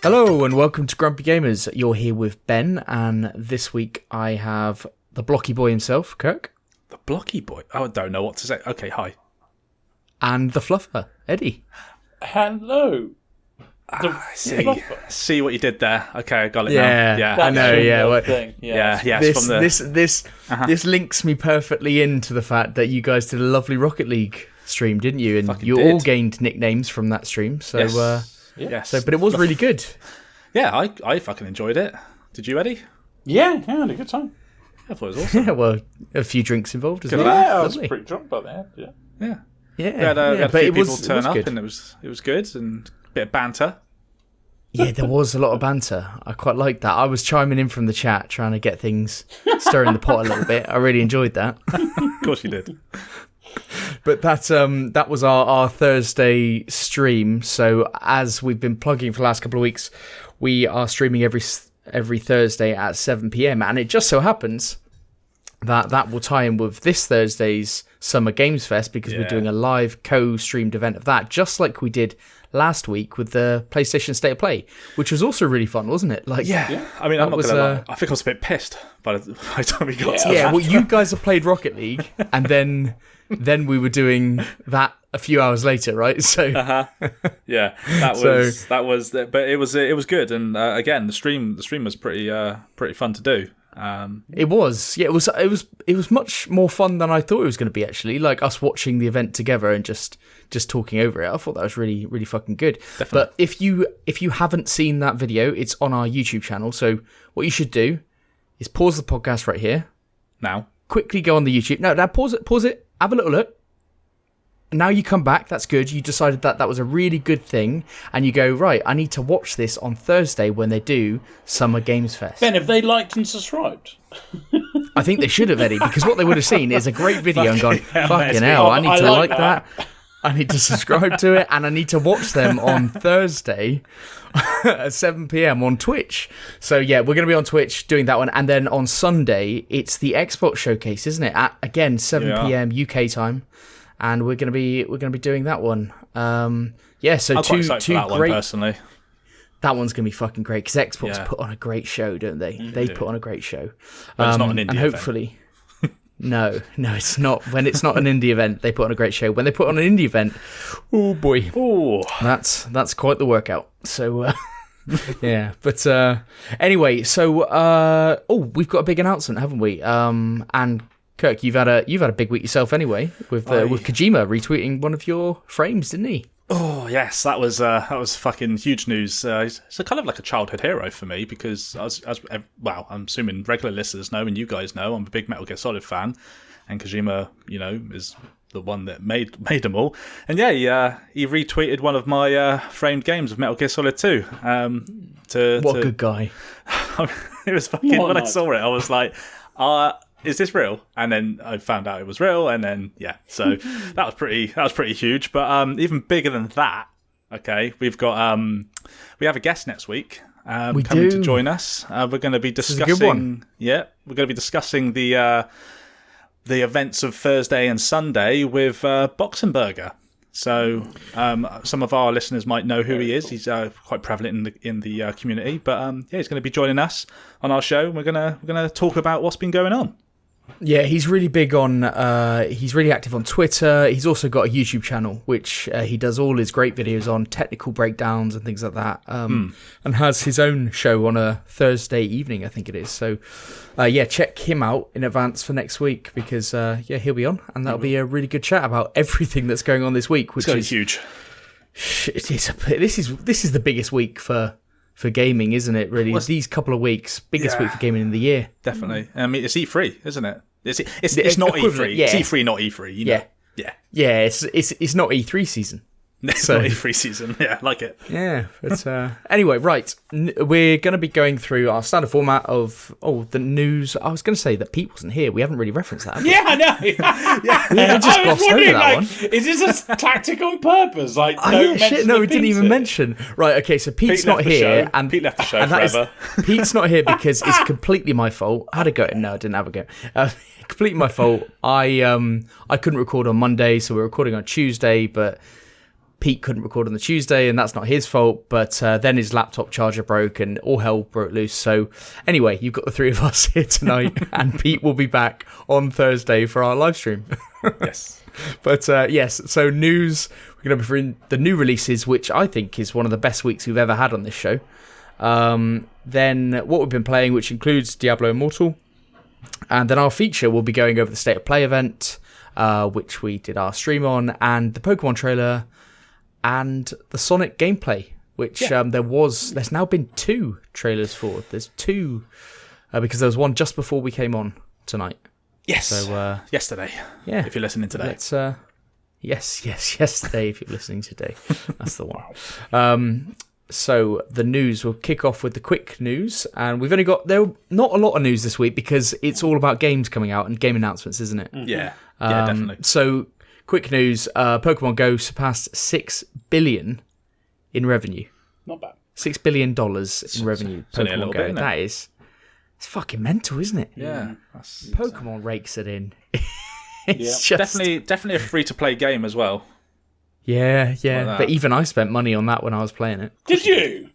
Hello and welcome to Grumpy Gamers. You're here with Ben, and this week I have the blocky boy himself, Kirk. The blocky boy? Oh, I don't know what to say. Okay, hi. And the fluffer, Eddie. Hello. See what you did there. Okay, I got it now. Yeah, I know. Yeah, thing. This links me perfectly into the fact that you guys did a lovely Rocket League stream, didn't you? And you all gained nicknames from that stream. So, yes. So, but it was really good. Yeah, I fucking enjoyed it. Did you, Eddie? Yeah, I had a good time. I thought it was awesome. Yeah, well, a few drinks involved as well. Yeah, I was pretty drunk by then. Yeah. Yeah, we had a but few it people was turn up, good. and it was good, and a bit of banter. Yeah, there was a lot of banter. I quite liked that. I was chiming in from the chat, trying to get things stirring the pot a little bit. I really enjoyed that. Of course you did. But that was our Thursday stream. So as we've been plugging for the last couple of weeks, we are streaming every Thursday at 7 p.m. And it just so happens that will tie in with this Thursday's Summer Games Fest, because we're doing a live co-streamed event of that, just like we did last week with the PlayStation State of Play, which was also really fun, wasn't it? I mean, I'm not going to lie. I think I was a bit pissed by the time we got to that. Yeah, well, you guys have played Rocket League, and then we were doing that a few hours later, right? So yeah, that was, but it was good, and again, the stream was pretty fun to do. It was much more fun than I thought it was going to be, actually. Like us watching the event together and just talking over it. I thought that was really, really fucking good. Definitely. But if you haven't seen that video, it's on our YouTube channel. So what you should do is pause the podcast right here. Now. Quickly go on the YouTube. No, now pause it. Have a little look. Now you come back, that's good. You decided that was a really good thing, and you go, right, I need to watch this on Thursday when they do Summer Games Fest. Ben, have they liked and subscribed? I think they should have, Eddie, because what they would have seen is a great video and gone, fucking hell, I need to like that. I need to subscribe to it, and I need to watch them on Thursday at 7 p.m. on Twitch. So yeah, we're going to be on Twitch doing that one, and then on Sunday, it's the Xbox Showcase, isn't it? At, again, 7 p.m. UK time. And we're gonna be doing that one. So I'm two that great. One, personally. That one's gonna be fucking great, because Xbox put on a great show, don't they? They put on a great show. But it's not an indie and hopefully, no, it's not. When it's not an indie event, they put on a great show. When they put on an indie event, oh boy, that's quite the workout. So. Yeah, but anyway, so we've got a big announcement, haven't we? And Kirk, you've had a big week yourself anyway, with Kojima retweeting one of your frames, didn't he? Oh yes, that was fucking huge news. It's a kind of like a childhood hero for me, because I'm assuming regular listeners know, and you guys know, I'm a big Metal Gear Solid fan, and Kojima, is the one that made them all. And he retweeted one of my framed games of Metal Gear Solid 2. What a good guy! It was fucking. When I saw it, I was like, is this real? And then I found out it was real, and then so that was pretty huge. But even bigger than that, okay, we have a guest next week coming to join us. We're going to be discussing the events of Thursday and Sunday with Boxenberger. So some of our listeners might know who he is. He's quite prevalent in the community. But he's going to be joining us on our show. We're gonna talk about what's been going on. Yeah, he's really big on. He's really active on Twitter. He's also got a YouTube channel which he does all his great videos on, technical breakdowns and things like that. And has his own show on a Thursday evening, I think it is. So, check him out in advance for next week, because he'll be on, and that'll be a really good chat about everything that's going on this week, which is huge. This is the biggest week for gaming, isn't it, really? These couple of weeks, biggest week for gaming in the year. Definitely. I mean, it's E3, isn't it? It's not E3. Yeah. It's E3, not E3. You know? Yeah, it's not E3 season. It's So- not E3 season. Yeah, like it. Yeah, but anyway, right. We're going to be going through our standard format of the news. I was going to say that Pete wasn't here. We haven't really referenced that. have we? Yeah, I know. We just I was glossed over wondering, that like, one. is this a tactic on purpose? Like, Oh, no yeah, mention shit. No, of we didn't Pete even here? mention. Right, okay, so Pete's Pete not left the here. show. And, Pete left the show and that is- forever. Pete's not here because it's completely my fault. I had a go. No, I didn't have a go. Completely my fault. I couldn't record on Monday, so we're recording on Tuesday, but Pete couldn't record on the Tuesday, and that's not his fault, but then his laptop charger broke and all hell broke loose. So anyway, you've got the three of us here tonight, and Pete will be back on Thursday for our live stream. Yes. But yes, so news, we're going to be through the new releases, which I think is one of the best weeks we've ever had on this show. Then what we've been playing, which includes Diablo Immortal, and then our feature will be going over the State of Play event, which we did our stream on, and the Pokemon trailer, and the Sonic gameplay, which there's now been 2 trailers for. There's 2, because there was one just before we came on tonight. Yes. So yesterday. yeah, If you're listening today. let's yesterday if you're listening today. That's the one. So the news will kick off with the quick news, and we've only got not a lot of news this week because it's all about games coming out and game announcements, isn't it? Yeah. Yeah, definitely. So quick news: Pokemon Go surpassed $6 billion in revenue. Not bad. $6 billion in revenue. only a Pokemon little Go. bit, isn't it? That is, it's fucking mental, isn't it? Yeah. That's Pokemon rakes it in. It's just definitely a free-to-play game as well. yeah. Like that. But even I spent money on that when I was playing it. Did you?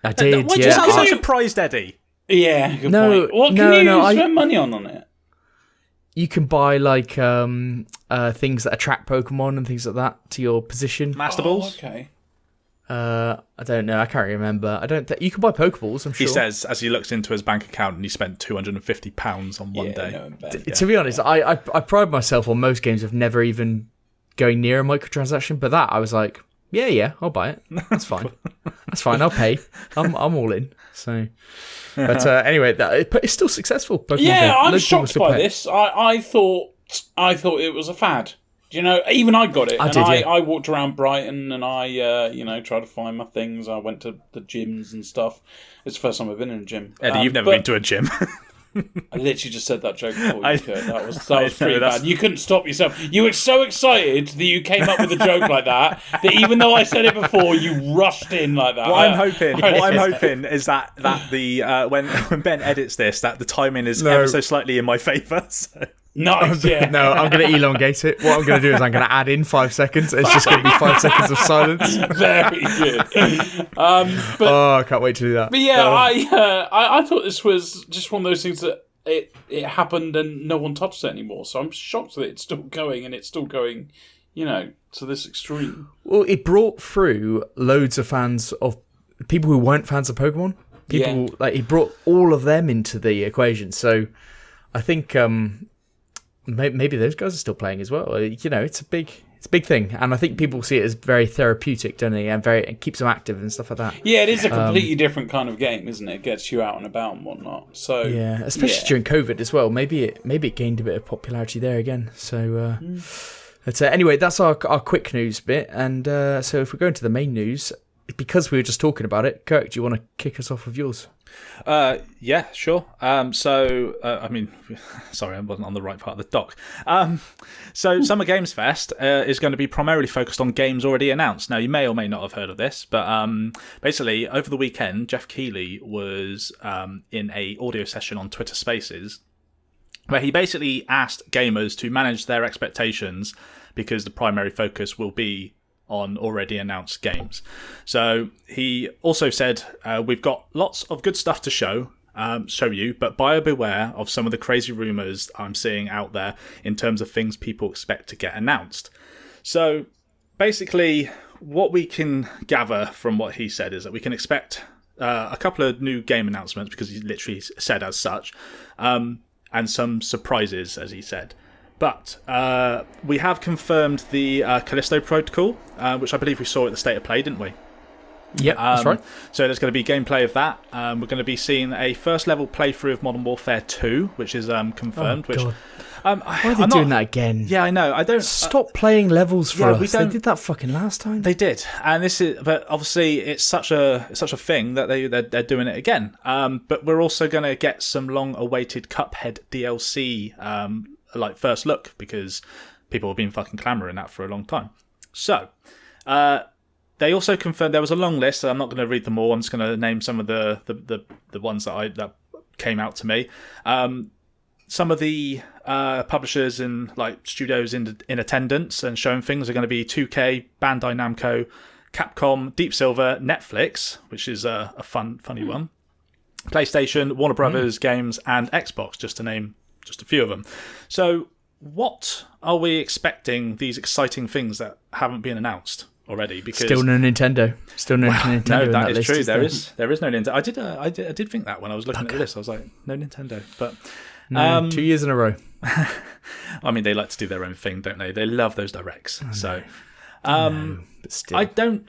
I did. Why do yeah. you sound I- so surprised, Eddie? Yeah, good No, point. What no, can you no, I- spend money on it? You can buy like things that attract Pokemon and things like that to your position. Master Oh, Balls? okay. I don't know. I can't remember. I don't. You can buy Pokeballs. I'm sure. He says as he looks into his bank account and he spent £250 on one Yeah, day. no, bet. To be honest, I pride myself on most games of never even going near a microtransaction. But that I was like, yeah, I'll buy it. That's fine. That's fine. I'll pay. I'm all in. So, but anyway, it's still successful. Pokemon Yeah, Go. I'm Loads of people shocked still by play it. this. I thought it was a fad. Do you know? Even I got it, I and did, yeah. I walked around Brighton, and I tried to find my things. I went to the gyms and stuff. It's the first time I've been in a gym. Eddie, you've never been to a gym. I literally just said that joke before I- you could. That was I know, pretty that's- bad. You couldn't stop yourself. You were so excited that you came up with a joke like that even though I said it before, you rushed in like that. What I'm hoping is that the when Ben edits this, that the timing is ever so slightly in my favour. So. Nice, yeah. No, I'm going to elongate it. What I'm going to do is I'm going to add in 5 seconds. It's just going to be 5 seconds of silence. Very good. But Oh, I can't wait to do that. But yeah, I thought this was just one of those things that it happened and no one touched it anymore. So I'm shocked that it's still going and it's still going, to this extreme. Well, it brought through loads of fans of people who weren't fans of Pokemon. People it brought all of them into the equation. So I think maybe those guys are still playing as well. It's a big thing, and I think people see it as very therapeutic, don't they? And it keeps them active and stuff like that. Yeah, it is a completely different kind of game, isn't it? It gets you out and about and whatnot. So Yeah, especially during COVID as well. Maybe it gained a bit of popularity there again. So, but anyway, that's our quick news bit. And so if we go into the main news, because we were just talking about it, Kirk, do you want to kick us off with yours? Yeah, sure. Sorry, I wasn't on the right part of the doc. So Summer Games Fest is going to be primarily focused on games already announced. Now, you may or may not have heard of this, but basically, over the weekend, Jeff Keighley was in a audio session on Twitter Spaces, where he basically asked gamers to manage their expectations because the primary focus will be on already announced games. So he also said, we've got lots of good stuff to show you, but buyer beware of some of the crazy rumours I'm seeing out there in terms of things people expect to get announced. So basically, what we can gather from what he said is that we can expect a couple of new game announcements, because he literally said as such, and some surprises, as he said. But we have confirmed the Callisto Protocol, which I believe we saw at the State of Play, didn't we? Yep, that's right. So there's going to be gameplay of that. We're going to be seeing a first level playthrough of Modern Warfare 2, which is confirmed. Oh, God. Why are they doing that again? Yeah, I know. I don't stop playing levels for us. They did that fucking last time. They did, and but obviously it's such a thing that they're doing it again. But we're also going to get some long-awaited Cuphead DLC, like first look, because people have been fucking clamoring that for a long time. So. They also confirmed there was a long list. So I'm not going to read them all. I'm just going to name some of the ones that came out to me. Some of the publishers and like studios in attendance and showing things are going to be 2K, Bandai Namco, Capcom, Deep Silver, Netflix, which is a funny one, PlayStation, Warner Brothers Games, and Xbox, just to name just a few of them. So, what are we expecting? These exciting things that haven't been announced already, because still no Nintendo. Nintendo. No, in that is true. List, there is no Nintendo. I did think that when I was looking at the list. I was like, no Nintendo. But 2 years in a row. I mean, they like to do their own thing, don't they? They love those directs. So, but still. I don't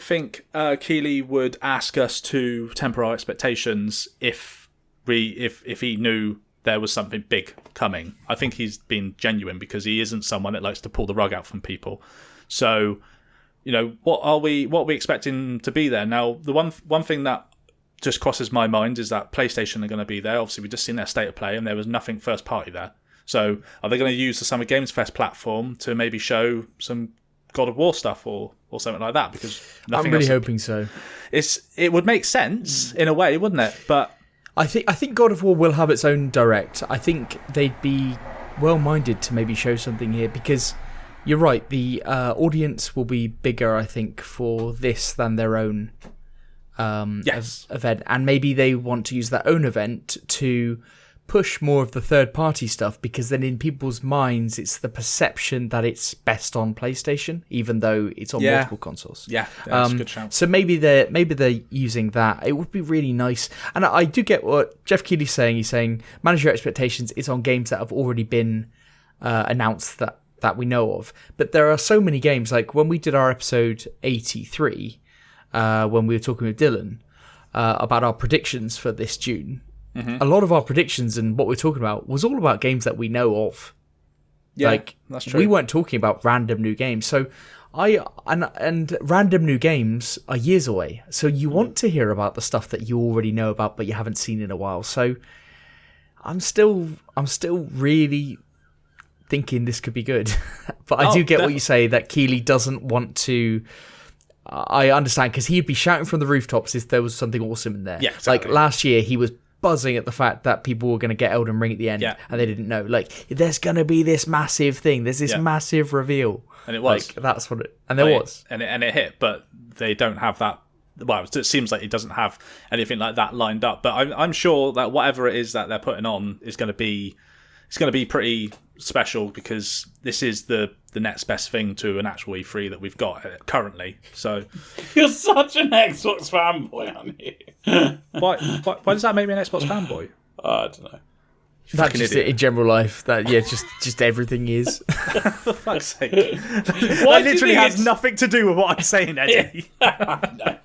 think Keighley would ask us to temper our expectations if he knew there was something big coming. I think he's been genuine, because he isn't someone that likes to pull the rug out from people. So, what are we expecting to be there? Now, the one thing that just crosses my mind is that PlayStation are going to be there. Obviously, we've just seen their state of play, and there was nothing first party there. So, are they going to use the Summer Games Fest platform to maybe show some God of War stuff or something like that? Because I'm really hoping so. It would make sense in a way, wouldn't it? But I think God of War will have its own direct. I think they'd be well-minded to maybe show something here, because you're right, the audience will be bigger, I think, for this than their own event. And maybe they want to use their own event to push more of the third-party stuff, because then in people's minds, it's the perception that it's best on PlayStation, even though it's on multiple consoles. Yeah, that's a good shout. So maybe they're using that. It would be really nice. And I do get what Jeff Keighley's saying. He's saying, manage your expectations. It's on games that have already been announced that we know of. But there are so many games, like when we did our episode 83, when we were talking with Dylan about our predictions for this June, a lot of our predictions and what we're talking about was all about games that we know of. Yeah, that's true. We weren't talking about random new games. So and random new games are years away. So you want to hear about the stuff that you already know about but you haven't seen in a while. So I'm still really thinking this could be good. But I do get what you say, that Keighley doesn't want to. I understand, because he'd be shouting from the rooftops if there was something awesome in there. Yeah, exactly. Like last year, he was buzzing at the fact that people were going to get Elden Ring at the end, and they didn't know. Like, there's going to be this massive thing. There's this massive reveal, and it was. Like, that's what it. And there was, and it hit. But they don't have that. Well, it seems like it doesn't have anything like that lined up. But I'm sure that whatever it is that they're putting on is going to be. It's going to be pretty special, because this is the next best thing to an actual E3 that we've got currently. So you're such an Xbox fanboy, aren't you? Why does that make me an Xbox fanboy? I don't know. That's just it in general life. That just everything is. For fuck's sake! That literally has nothing to do with what I'm saying, Eddie. No.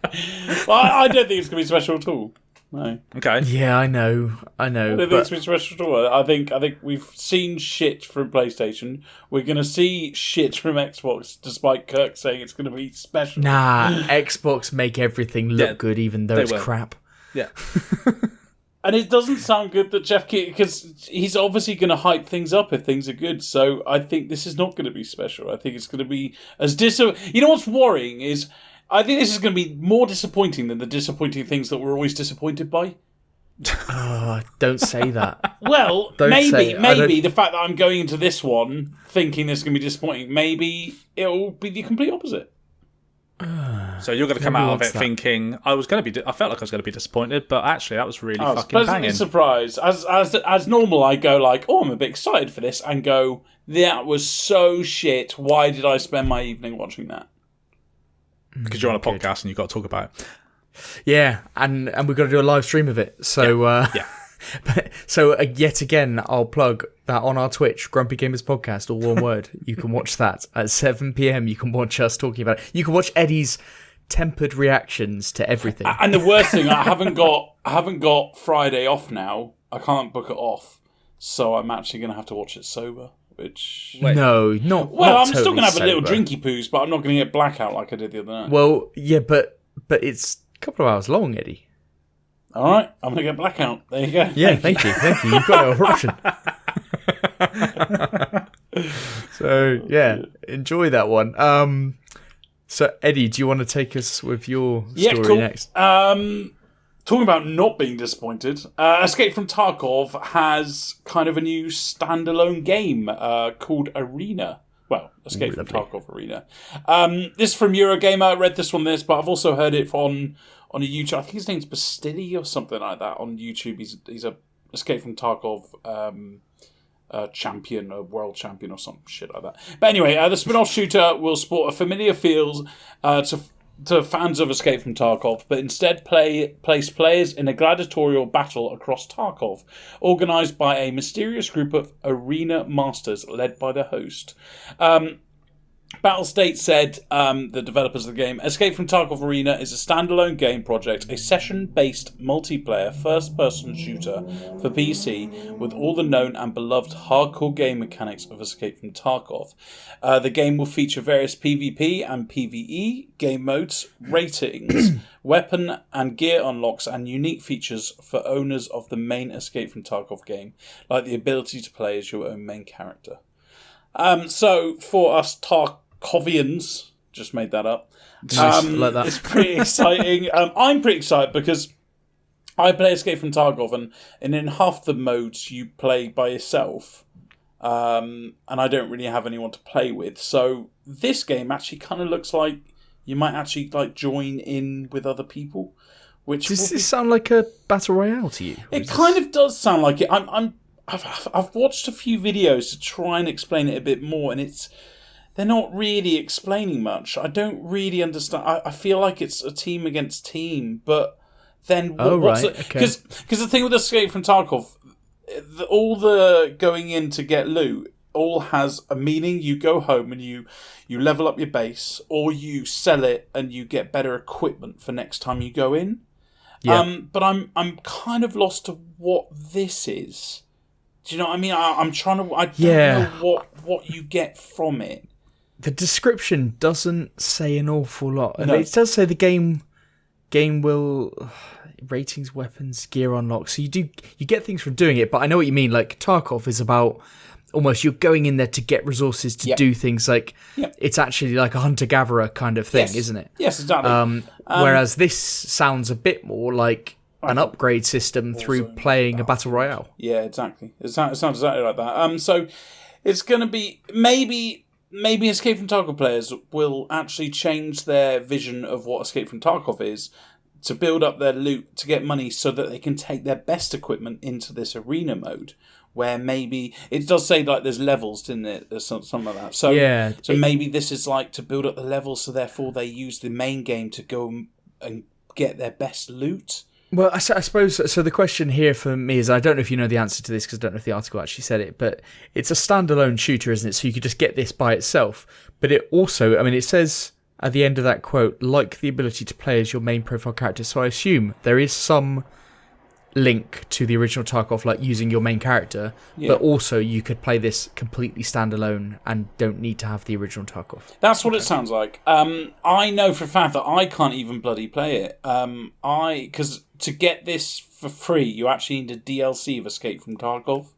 Well, I don't think it's going to be special at all. No. Okay. Yeah, I know. I don't think it's been special at all. I think we've seen shit from PlayStation. We're going to see shit from Xbox, despite Kirk saying it's going to be special. Nah, Xbox make everything look good, even though it's crap. Yeah. And it doesn't sound good that Jeff Keighley, because he's obviously going to hype things up if things are good. So I think this is not going to be special. I think it's going to be as You know what's worrying is, I think this is going to be more disappointing than the disappointing things that we're always disappointed by. Oh, don't say that. Well, maybe the fact that I'm going into this one thinking this is going to be disappointing, maybe it'll be the complete opposite. So you're going to come out of it thinking, I felt like I was going to be disappointed, but actually that was really fucking banging. Pleasantly surprised. As normal, I go like, oh, I'm a bit excited for this, and go, that was so shit. Why did I spend my evening watching that? Because you're on a podcast and you've got to talk about it. Yeah, and we've got to do a live stream of it. So So yet again, I'll plug that on our Twitch, Grumpy Gamers Podcast, all one word. You can watch that at 7 p.m. You can watch us talking about it. You can watch Eddie's tempered reactions to everything. And the worst thing, I haven't got Friday off now. I can't book it off, so I'm actually going to have to watch it sober. Which no, not well, not I'm totally still going to have sober. a little drinky poos, but I'm not going to get blackout like I did the other night. Well, yeah, but it's a couple of hours long, Eddie. All right, I'm going to get blackout. There you go. Yeah, thank you. You've got an option. So yeah, enjoy that one. So Eddie, do you want to take us with your story next? Talking about not being disappointed, Escape from Tarkov has kind of a new standalone game called Arena. Well, Escape from Tarkov Arena. This is from Eurogamer. I read this but I've also heard it on a YouTube. I think his name's Bastili or something like that on YouTube. He's a Escape from Tarkov champion, a world champion or some shit like that. But anyway, the spin-off shooter will sport a familiar feels to fans of Escape from Tarkov, but instead place players in a gladiatorial battle across Tarkov, organised by a mysterious group of arena masters led by the host. Battlestate said, the developers of the game, Escape from Tarkov Arena is a standalone game project, a session-based multiplayer first-person shooter for PC with all the known and beloved hardcore game mechanics of Escape from Tarkov. The game will feature various PvP and PvE game modes, ratings, weapon and gear unlocks, and unique features for owners of the main Escape from Tarkov game, like the ability to play as your own main character. So for us Tarkovians, just made that up. Like that. It's pretty exciting. I'm pretty excited because I play Escape from Tarkov, and in half the modes you play by yourself, and I don't really have anyone to play with. So this game actually kind of looks like you might actually like join in with other people. Does this sound like a battle royale to you? It kind of does sound like it. I've watched a few videos to try and explain it a bit more, and they're not really explaining much. I don't really understand. I feel like it's a team against team, but then what's it? Because the thing with Escape from Tarkov, all the going in to get loot all has a meaning. You go home and you level up your base, or you sell it and you get better equipment for next time you go in. Yeah. But I'm kind of lost to what this is. Do you know what I mean? I'm trying to. I don't know what you get from it. The description doesn't say an awful lot. No. It does say the game will ratings, weapons, gear unlock. So you get things from doing it. But I know what you mean. Like Tarkov is about almost you're going in there to get resources to do things. Like it's actually like a hunter-gatherer kind of thing, isn't it? Yes, exactly. Whereas this sounds a bit more like an upgrade system through playing a battle royale. Yeah, exactly. It sounds exactly like that. So it's going to be maybe Escape from Tarkov players will actually change their vision of what Escape from Tarkov is to build up their loot to get money so that they can take their best equipment into this arena mode, where maybe it does say like there's levels in it, there's something like that. So maybe this is like to build up the levels, so therefore they use the main game to go and get their best loot. Well, I suppose, so the question here for me is, I don't know if you know the answer to this because I don't know if the article actually said it, but it's a standalone shooter, isn't it? So you could just get this by itself. But it also, I mean, it says at the end of that quote, like the ability to play as your main profile character. So I assume there is some link to the original Tarkov, like using your main character, but also you could play this completely standalone and don't need to have the original Tarkov. That's what it sounds like. I know for a fact that I can't even bloody play it. Because to get this for free, you actually need a DLC of Escape from Tarkov.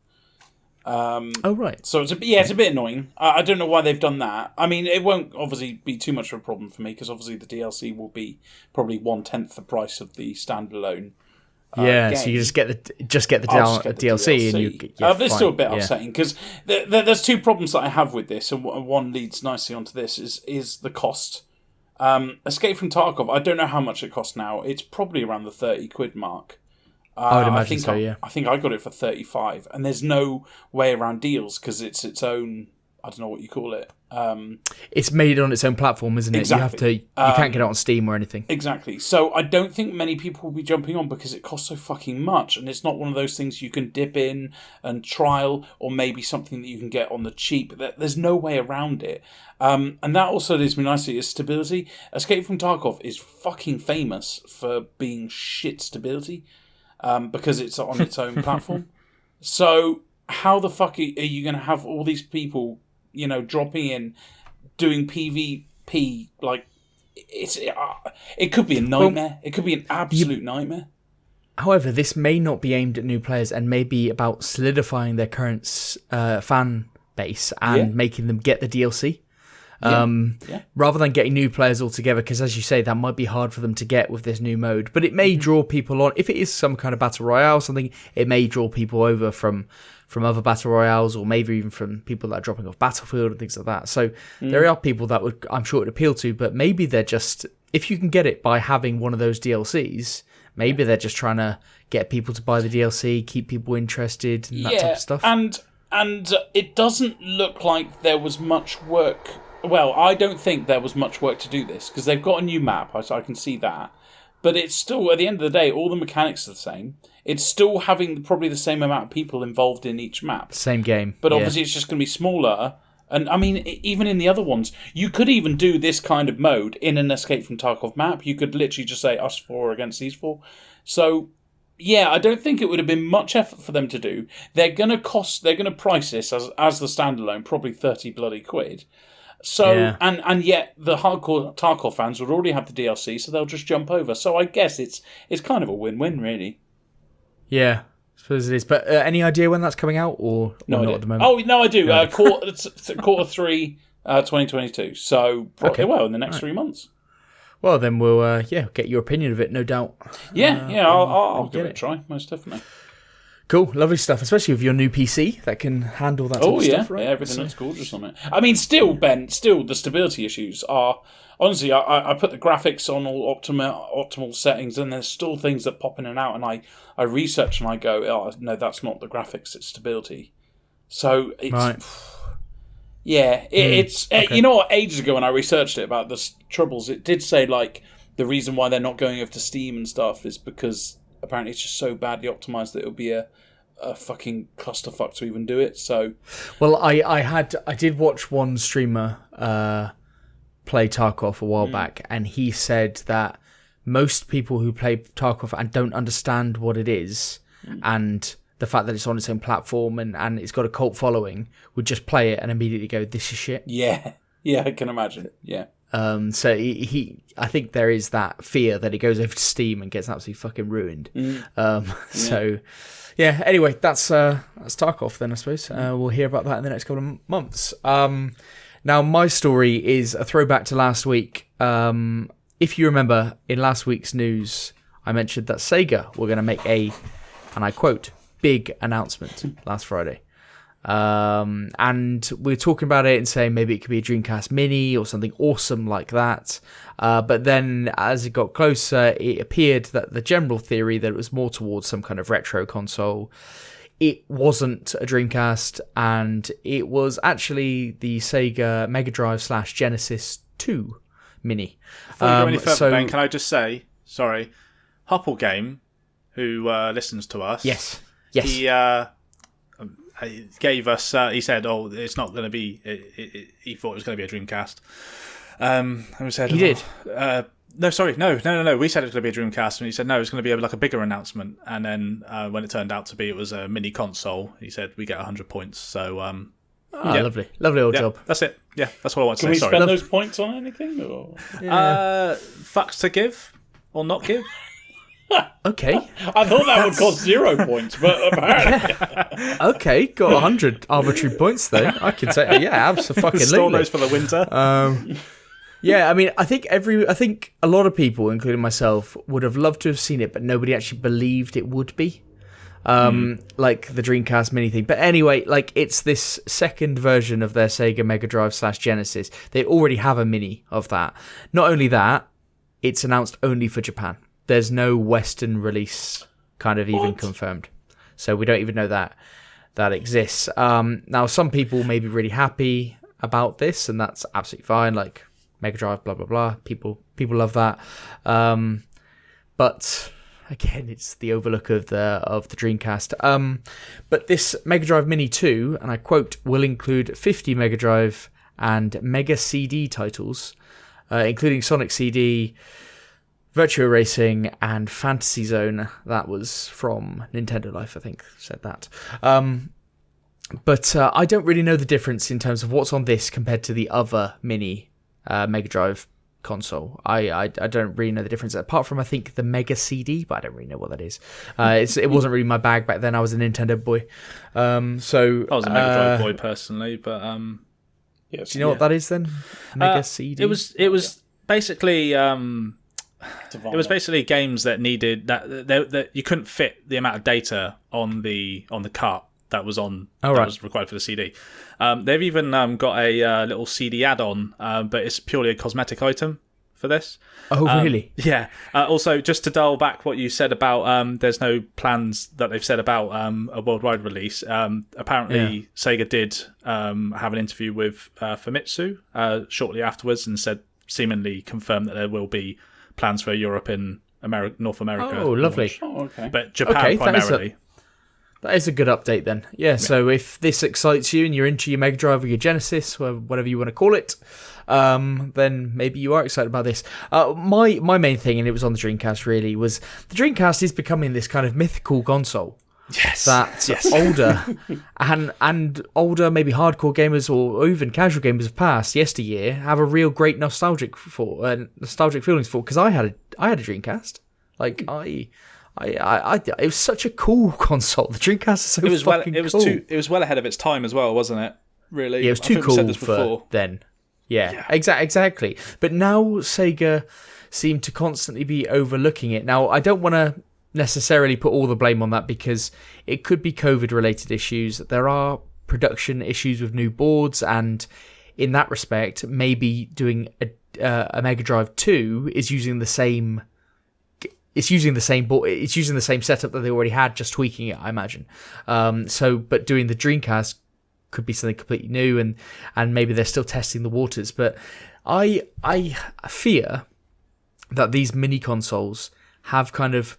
Oh right. So it's a bit annoying. I don't know why they've done that. I mean, it won't obviously be too much of a problem for me because obviously the DLC will be probably 1/10 the price of the standalone. Game. So you just get the DLC and you. Yeah, but it's still a bit upsetting because there's two problems that I have with this, and one leads nicely onto this is the cost. Escape from Tarkov, I don't know how much it costs now. It's probably around the £30 mark. I would imagine so. Yeah, I think I got it for 35, and there's no way around deals because it's its own I don't know what you call it. It's made on its own platform, isn't it? Exactly. You can't get it on Steam or anything. Exactly. So I don't think many people will be jumping on because it costs so fucking much, and it's not one of those things you can dip in and trial, or maybe something that you can get on the cheap. There's no way around it. And that also leads me nicely is stability. Escape from Tarkov is fucking famous for being shit stability, because it's on its own platform. So how the fuck are you going to have all these people, dropping in, doing PvP? Like, it could be a nightmare. It could be an absolute nightmare. However, this may not be aimed at new players and may be about solidifying their current fan base and making them get the DLC. Rather than getting new players altogether, because as you say, that might be hard for them to get with this new mode. But it may draw people on. If it is some kind of battle royale or something, it may draw people over from other battle royales, or maybe even from people that are dropping off Battlefield and things like that. So there are people that I'm sure it would appeal to, but maybe they're just, if you can get it by having one of those DLCs, maybe they're just trying to get people to buy the DLC, keep people interested, and that type of stuff. And it doesn't look like there was much work. Well, I don't think there was much work to do this, because they've got a new map, so I can see that. But it's still, at the end of the day, all the mechanics are the same. It's still having probably the same amount of people involved in each map. Same game. But obviously it's just going to be smaller. And I mean, even in the other ones, you could even do this kind of mode in an Escape from Tarkov map. You could literally just say us four against these four. So, yeah, I don't think it would have been much effort for them to do. They're going to price this as the standalone, probably 30 bloody quid. So, and yet the hardcore Tarkov fans would already have the DLC, so they'll just jump over. So I guess it's kind of a win-win, really. Yeah, I suppose it is. But any idea when that's coming out, or not at the moment? Oh, no, I do. Quarter 3, 2022. So, in the next 3 months. Well, then we'll get your opinion of it, no doubt. I'll give it a try, most definitely. Cool, lovely stuff, especially with your new PC that can handle that type of stuff, right? Yeah, everything looks gorgeous on it. I mean, still, Ben, the stability issues are... Honestly, I put the graphics on all optimal settings, and there's still things that pop in and out, and I research and I go, oh, no, that's not the graphics, it's stability. So, it's... Right. Yeah, it's... Okay. You know what, ages ago when I researched it about the troubles, it did say, like, the reason why they're not going over to Steam and stuff is because apparently it's just so badly optimized that it'll be a fucking clusterfuck to even do it. So, well, I did watch one streamer play Tarkov a while back, and he said that most people who play Tarkov and don't understand what it is, and the fact that it's on its own platform and it's got a cult following, would just play it and immediately go, "This is shit." Yeah, I can imagine. Yeah. So I think there is that fear that it goes over to Steam and gets absolutely fucking ruined. So, yeah. Anyway, that's Tarkov then, I suppose. We'll hear about that in the next couple of months. Now, my story is a throwback to last week. If you remember, in last week's news, I mentioned that Sega were going to make and I quote, big announcement last Friday. And we were talking about it and saying maybe it could be a Dreamcast Mini or something awesome like that. But then as it got closer, it appeared that the general theory that it was more towards some kind of retro console. It wasn't a Dreamcast, and it was actually the Sega Mega Drive / Genesis 2 Mini. Before you go any further, Ben, can I just say, sorry, Hoppelgame, who listens to us, yes, he gave us. He said, "Oh, it's not going to be." He thought it was going to be a Dreamcast. And we said, he did. No. We said it was going to be a Dreamcast, and he said no, it's going to be like a bigger announcement. And then when it turned out to be, it was a mini console. He said we get 100 points. So, lovely old job. That's it. Yeah, that's what I want to say. Can we spend those points on anything? Or? Fucks to give or not give. Okay. I thought that would cost 0 points, but apparently. Okay, got 100 arbitrary points there. I can say, yeah, absolutely. Store those for the winter. Yeah, I mean, I think a lot of people, including myself, would have loved to have seen it, but nobody actually believed it would be. Like the Dreamcast Mini thing. But anyway, like it's this second version of their Sega Mega Drive / Genesis. They already have a Mini of that. Not only that, it's announced only for Japan. There's no Western release kind of even confirmed. So we don't even know that. that exists. Now, some people may be really happy about this, and that's absolutely fine. Like Mega Drive, blah blah blah. People love that. But again, it's the overlook of the Dreamcast. But this Mega Drive Mini 2, and I quote, will include 50 Mega Drive and Mega CD titles, including Sonic CD, Virtua Racing, and Fantasy Zone. That was from Nintendo Life, I think, said that. But I don't really know the difference in terms of what's on this compared to the other mini Mega Drive console. I don't really know the difference, apart from, I think, the Mega CD, but I don't really know what that is. It wasn't really my bag back then. I was a Nintendo boy. So I was a Mega Drive boy personally, but yes, do you know what that is then? Mega CD? It was basically it was basically games that needed that you couldn't fit the amount of data on the cart that was was required for the CD. They've even got a little CD add-on, but it's purely a cosmetic item for this. Oh, really? Yeah. Also, just to dial back what you said about there's no plans that they've said about a worldwide release. Apparently, Sega did have an interview with Famitsu shortly afterwards and seemingly confirmed that there will be plans for Europe and North America. Oh, lovely. Oh, okay. But Japan primarily. That is a good update then. Yeah, so if this excites you and you're into your Mega Drive or your Genesis, or whatever you want to call it, then maybe you are excited about this. My main thing, and it was on the Dreamcast really, was the Dreamcast is becoming this kind of mythical console. Yes. That older and older, maybe hardcore gamers or even casual gamers of past yesteryear have a real great nostalgic feelings for. Because I had a Dreamcast. Like it was such a cool console. The Dreamcast is so fucking cool. It was well ahead of its time as well, wasn't it? Really, yeah, it was too cool for then. Yeah. Exactly. But now Sega seem to constantly be overlooking it. Now, I don't want to necessarily put all the blame on that, because it could be COVID-related issues. There are production issues with new boards, and in that respect, maybe doing a Mega Drive 2 is using the same. It's using the same board. It's using the same setup that they already had, just tweaking it, I imagine. But doing the Dreamcast could be something completely new, and maybe they're still testing the waters. But I fear that these mini consoles have kind of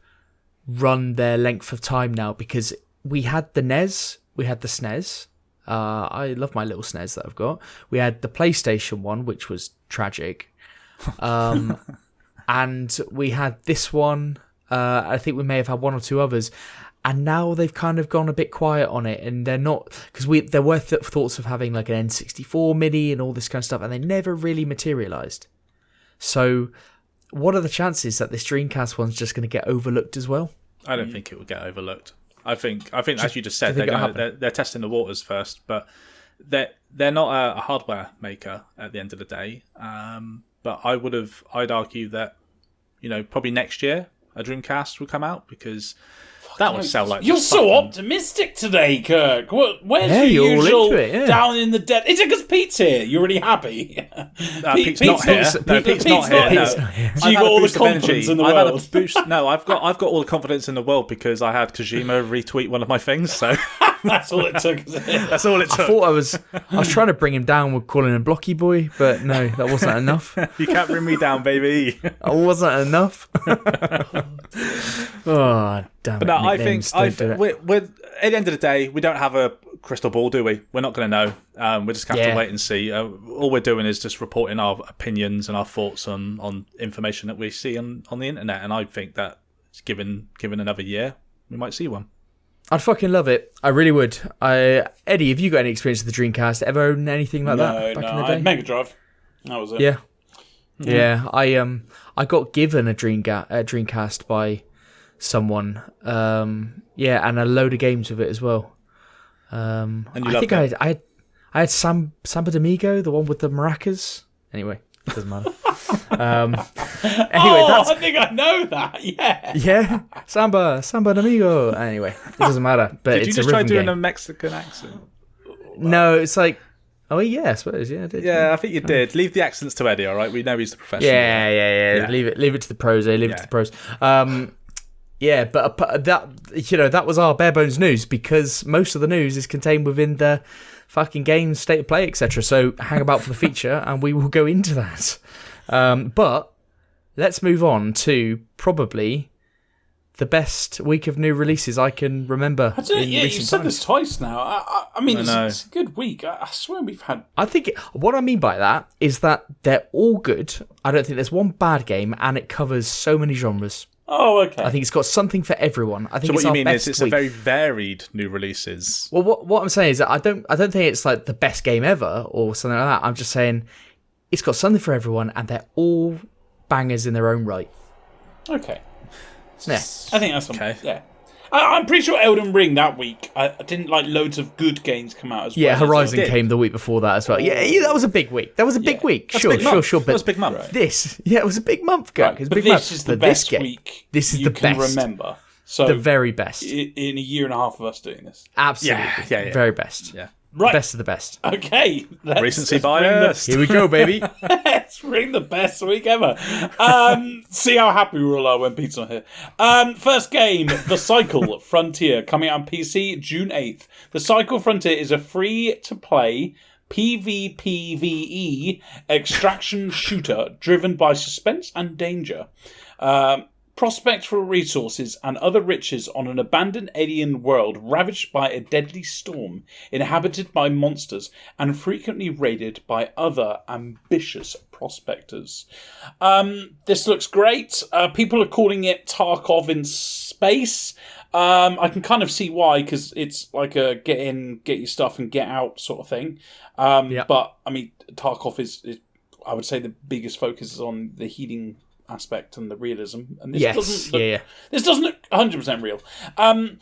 run their length of time now, because we had the NES, we had the SNES. I love my little SNES that I've got. We had the PlayStation 1, which was tragic. And we had this one. I think we may have had one or two others. And now they've kind of gone a bit quiet on it. And they're not... Because there were thoughts of having like an N64 mini and all this kind of stuff. And they never really materialised. So what are the chances that this Dreamcast one's just going to get overlooked as well? I don't think it will get overlooked. I think as you just said, they're testing the waters first. But they're not a hardware maker at the end of the day. But I'd argue that, probably next year a Dreamcast will come out, because that would sell like... You're so optimistic today, Kirk. Where's your usual down in the dead? Is it because Pete's here? You're really happy? Pete's not here. Pete's not here. So you got all the confidence in the world. I've had a boost. No, I've got all the confidence in the world because I had Kojima retweet one of my things. So that's all it took. That's all it took. I thought I was trying to bring him down with calling him Blocky Boy, but no, that wasn't enough. You can't bring me down, baby. That wasn't enough. Oh, damn it. But no, I think we're at the end of the day, we don't have a crystal ball, do we? We're not going to know. We're just going to have to wait and see. All we're doing is just reporting our opinions and our thoughts on information that we see on the internet. And I think that given another year, we might see one. I'd fucking love it. I really would. Eddie, have you got any experience with the Dreamcast? Ever owned anything like that back in the day? I had Mega Drive. That was it. Yeah. Yeah. I got given a Dreamcast by someone. And a load of games with it as well. And I think I had Samba D'Amigo, the one with the maracas. Anyway, it doesn't matter. Anyway, I think I know that. Yeah. Yeah. Samba D'Amigo. Anyway, it doesn't matter. But did you just try doing a Mexican accent? No, it's like... Oh, yeah, I suppose. Yeah, I did. Yeah, I think you did. Leave the accents to Eddie, all right? We know he's the professional. Yeah. Leave it to the pros, Leave it to the pros. Yeah, but that was our bare bones news, because most of the news is contained within the fucking game's state of play, etc. So hang about for the feature, and we will go into that. But let's move on to probably the best week of new releases I can remember. You've said this twice now. I mean, it's a good week. I swear we've had. I think what I mean by that is that they're all good. I don't think there's one bad game, and it covers so many genres. Oh, okay. I think it's got something for everyone. I think So it's what you our mean best is it's week. a very varied new releases. Well, what I'm saying is that I don't think it's like the best game ever or something like that. I'm just saying it's got something for everyone, and they're all bangers in their own right. Okay. Yeah. I think that's Okay. Yeah. I'm pretty sure Elden Ring that week. I didn't like loads of good games come out as well. Yeah, Horizon did. came the week before that as well. Yeah, that was a big week. That was a big week. That's Sure. a big month. But That was a big month. Right. it was a big month, Gurk. It was a But big this month. is the But best game, week. This is you the can best. remember. So The very best. in a year and a half of us doing this. Absolutely. Yeah. Very best. Yeah. Right. Best of the best. Okay. Recency let's bring bias. Here we go, baby. Let's bring the best week ever. See how happy we all are when Pete's not here. First game, The Cycle Frontier, coming out on PC June 8th. The Cycle Frontier is a free-to-play PvPvE extraction shooter driven by suspense and danger. Prospect for resources and other riches on an abandoned alien world ravaged by a deadly storm, inhabited by monsters, and frequently raided by other ambitious prospectors. This looks great. People are calling it Tarkov in space. I can kind of see why, because it's like a get in, get your stuff, and get out sort of thing. But, I mean, Tarkov is, I would say, the biggest focus is on the healing aspect and the realism, and this this doesn't look 100% real. I'm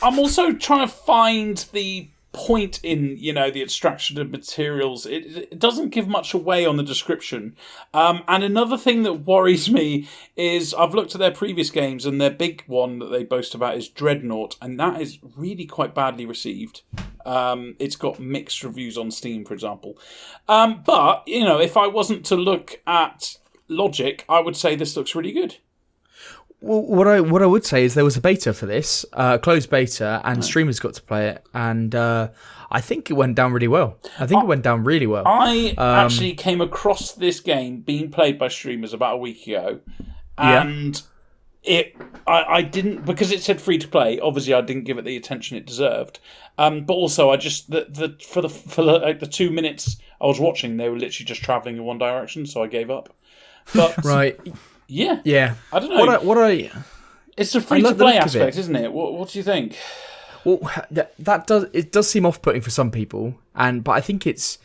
also trying to find the point in the extraction of materials. It doesn't give much away on the description, and another thing that worries me is I've looked at their previous games, and their big one that they boast about is Dreadnought, and that is really quite badly received. It's got mixed reviews on Steam, for example, but if I wasn't to look at logic, I would say this looks really good. Well, what I would say is there was a beta for this, closed beta, and streamers got to play it, and I think it went down really well. I actually came across this game being played by streamers about a week ago, and I didn't, because it said free to play. Obviously, I didn't give it the attention it deserved. But also, I just for the 2 minutes I was watching, they were literally just traveling in one direction, so I gave up. But right. Yeah. I don't know. It's the free to play aspect, isn't it? What do you think? Well, it does seem off-putting for some people, but I think it's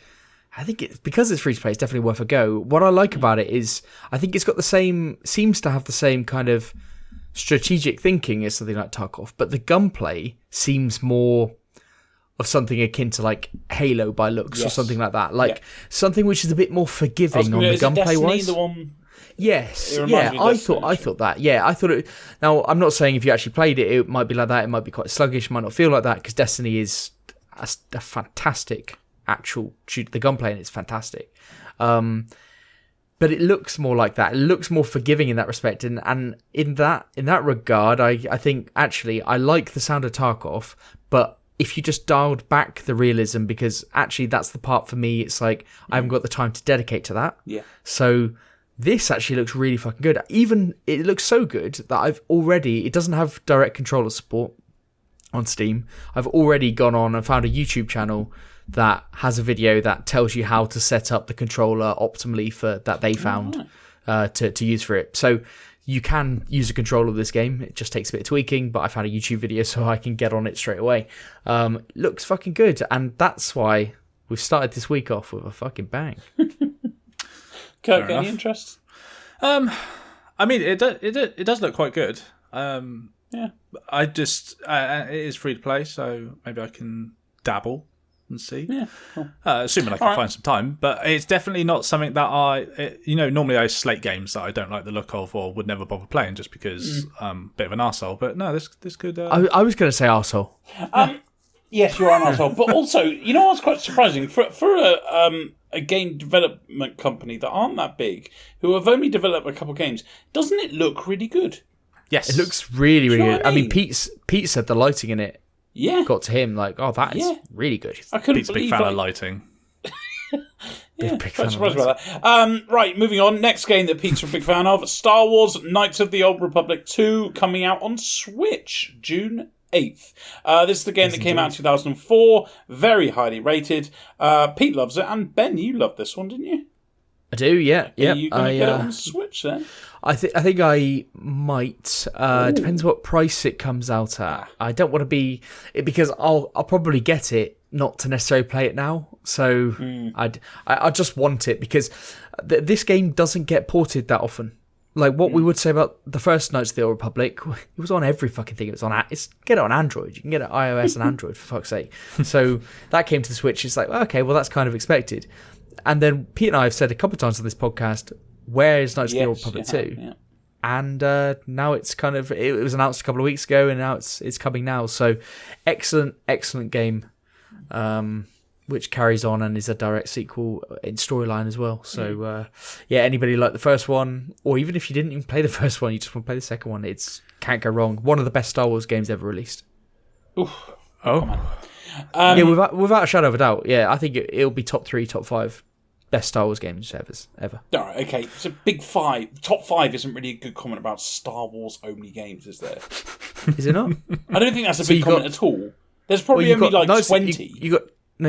because it's free to play. It's definitely worth a go. What I like about it is I think it's got seems to have the same kind of strategic thinking as something like Tarkov, but the gunplay seems more of something akin to like Halo by looks, or something like that. Something which is a bit more forgiving on the gunplay wise. Yes, I thought that. Yeah, I thought it. Now, I'm not saying if you actually played it, it might be like that. It might be quite sluggish. Might not feel like that, because Destiny is a fantastic actual shoot. The gunplay in it's fantastic. But it looks more like that. It looks more forgiving in that respect, and in that regard, I think actually I like the sound of Tarkov, but if you just dialed back the realism, because actually that's the part for me, it's like I haven't got the time to dedicate to that. Yeah. So this actually looks really fucking good. Even it looks so good that it doesn't have direct controller support on Steam. I've already gone on and found a YouTube channel that has a video that tells you how to set up the controller optimally that they found to use for it. So you can use a controller of this game. It just takes a bit of tweaking, but I found a YouTube video so I can get on it straight away. Looks fucking good, and that's why we've started this week off with a fucking bang. Kirk, any interest? I mean, it does look quite good. Yeah. I just it is free to play, so maybe I can dabble and see. Yeah, cool. Assuming I can find some time, but it's definitely not something that normally I slate games that I don't like the look of or would never bother playing just because I'm a bit of an arsehole. But no, this could. I was going to say arsehole. Yes, you are an arsehole, but also, what's quite surprising for a game development company that aren't that big, who have only developed a couple of games, doesn't it look really good? Yes. It looks really, really good. what I I mean, mean? Pete said the lighting in it Yeah. got to him like, oh, that is Yeah. really good. I couldn't Pete's a big believe fan of lighting. Yeah, big quite fan surprised of about that. Right, moving on. Next game that Pete's a big fan of, Star Wars Knights of the Old Republic 2, coming out on Switch, June 8th. This is the game that came out in 2004, very highly rated. Pete loves it, and Ben, you loved this one, didn't you? I do, yeah. Are you going to get it on Switch then? I think I might. Depends what price it comes out at. I don't want to be because I'll probably get it, not to necessarily play it now. So I just want it because this game doesn't get ported that often. Like what we would say about the first Knights of the Old Republic, it was on every fucking thing. It was on. Get it on Android. You can get it on iOS and Android for fuck's sake. So that came to the Switch. It's like okay, well that's kind of expected. And then Pete and I have said a couple of times on this podcast, where is Knights of the Old Republic 2? Yeah. And now it's kind of, it was announced a couple of weeks ago, and now it's coming now. So excellent game, which carries on and is a direct sequel in storyline as well. So anybody like the first one, or even if you didn't even play the first one, you just want to play the second one, it's can't go wrong. One of the best Star Wars games ever released. Oof. Oh. Yeah, without a shadow of a doubt. Yeah, I think it'll be top 3, top 5 best Star Wars games ever. All right, okay. So big 5. Top 5 isn't really a good comment about Star Wars only games, is there? Is it not? I don't think that's a big comment at all. There's probably only like 20. You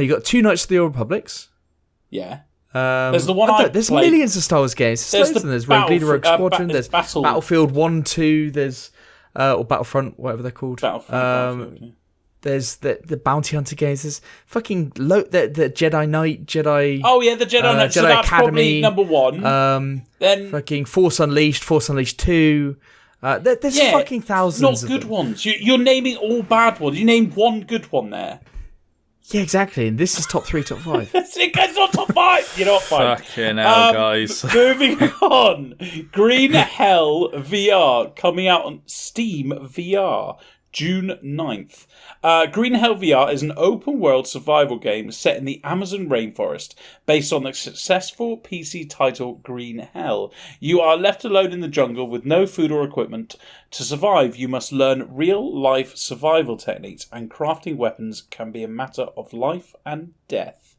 got 2 Knights of the Old Republics. Yeah. There's the one there's played. millions of Star Wars games. There's Rogue Leader, Rogue Squadron. There's Battlefield 1, 2. There's or Battlefront, whatever they're called. Battlefield, yeah. There's the Bounty Hunter games. There's fucking the Jedi Knight, Jedi. Oh yeah, the Jedi Knight. So Jedi that's Academy, probably number 1. Then fucking Force Unleashed 2. There's fucking thousands. Not of good them. ones. You're naming all bad ones. You named one good one there. Yeah, exactly. And this is top 3, top 5. It's not top 5. You're not fine. Fucking hell, guys. Moving on. Green Hell VR coming out on Steam VR. June 9th. Green Hell VR is an open-world survival game set in the Amazon rainforest, based on the successful PC title Green Hell. You are left alone in the jungle with no food or equipment. To survive, you must learn real-life survival techniques, and crafting weapons can be a matter of life and death.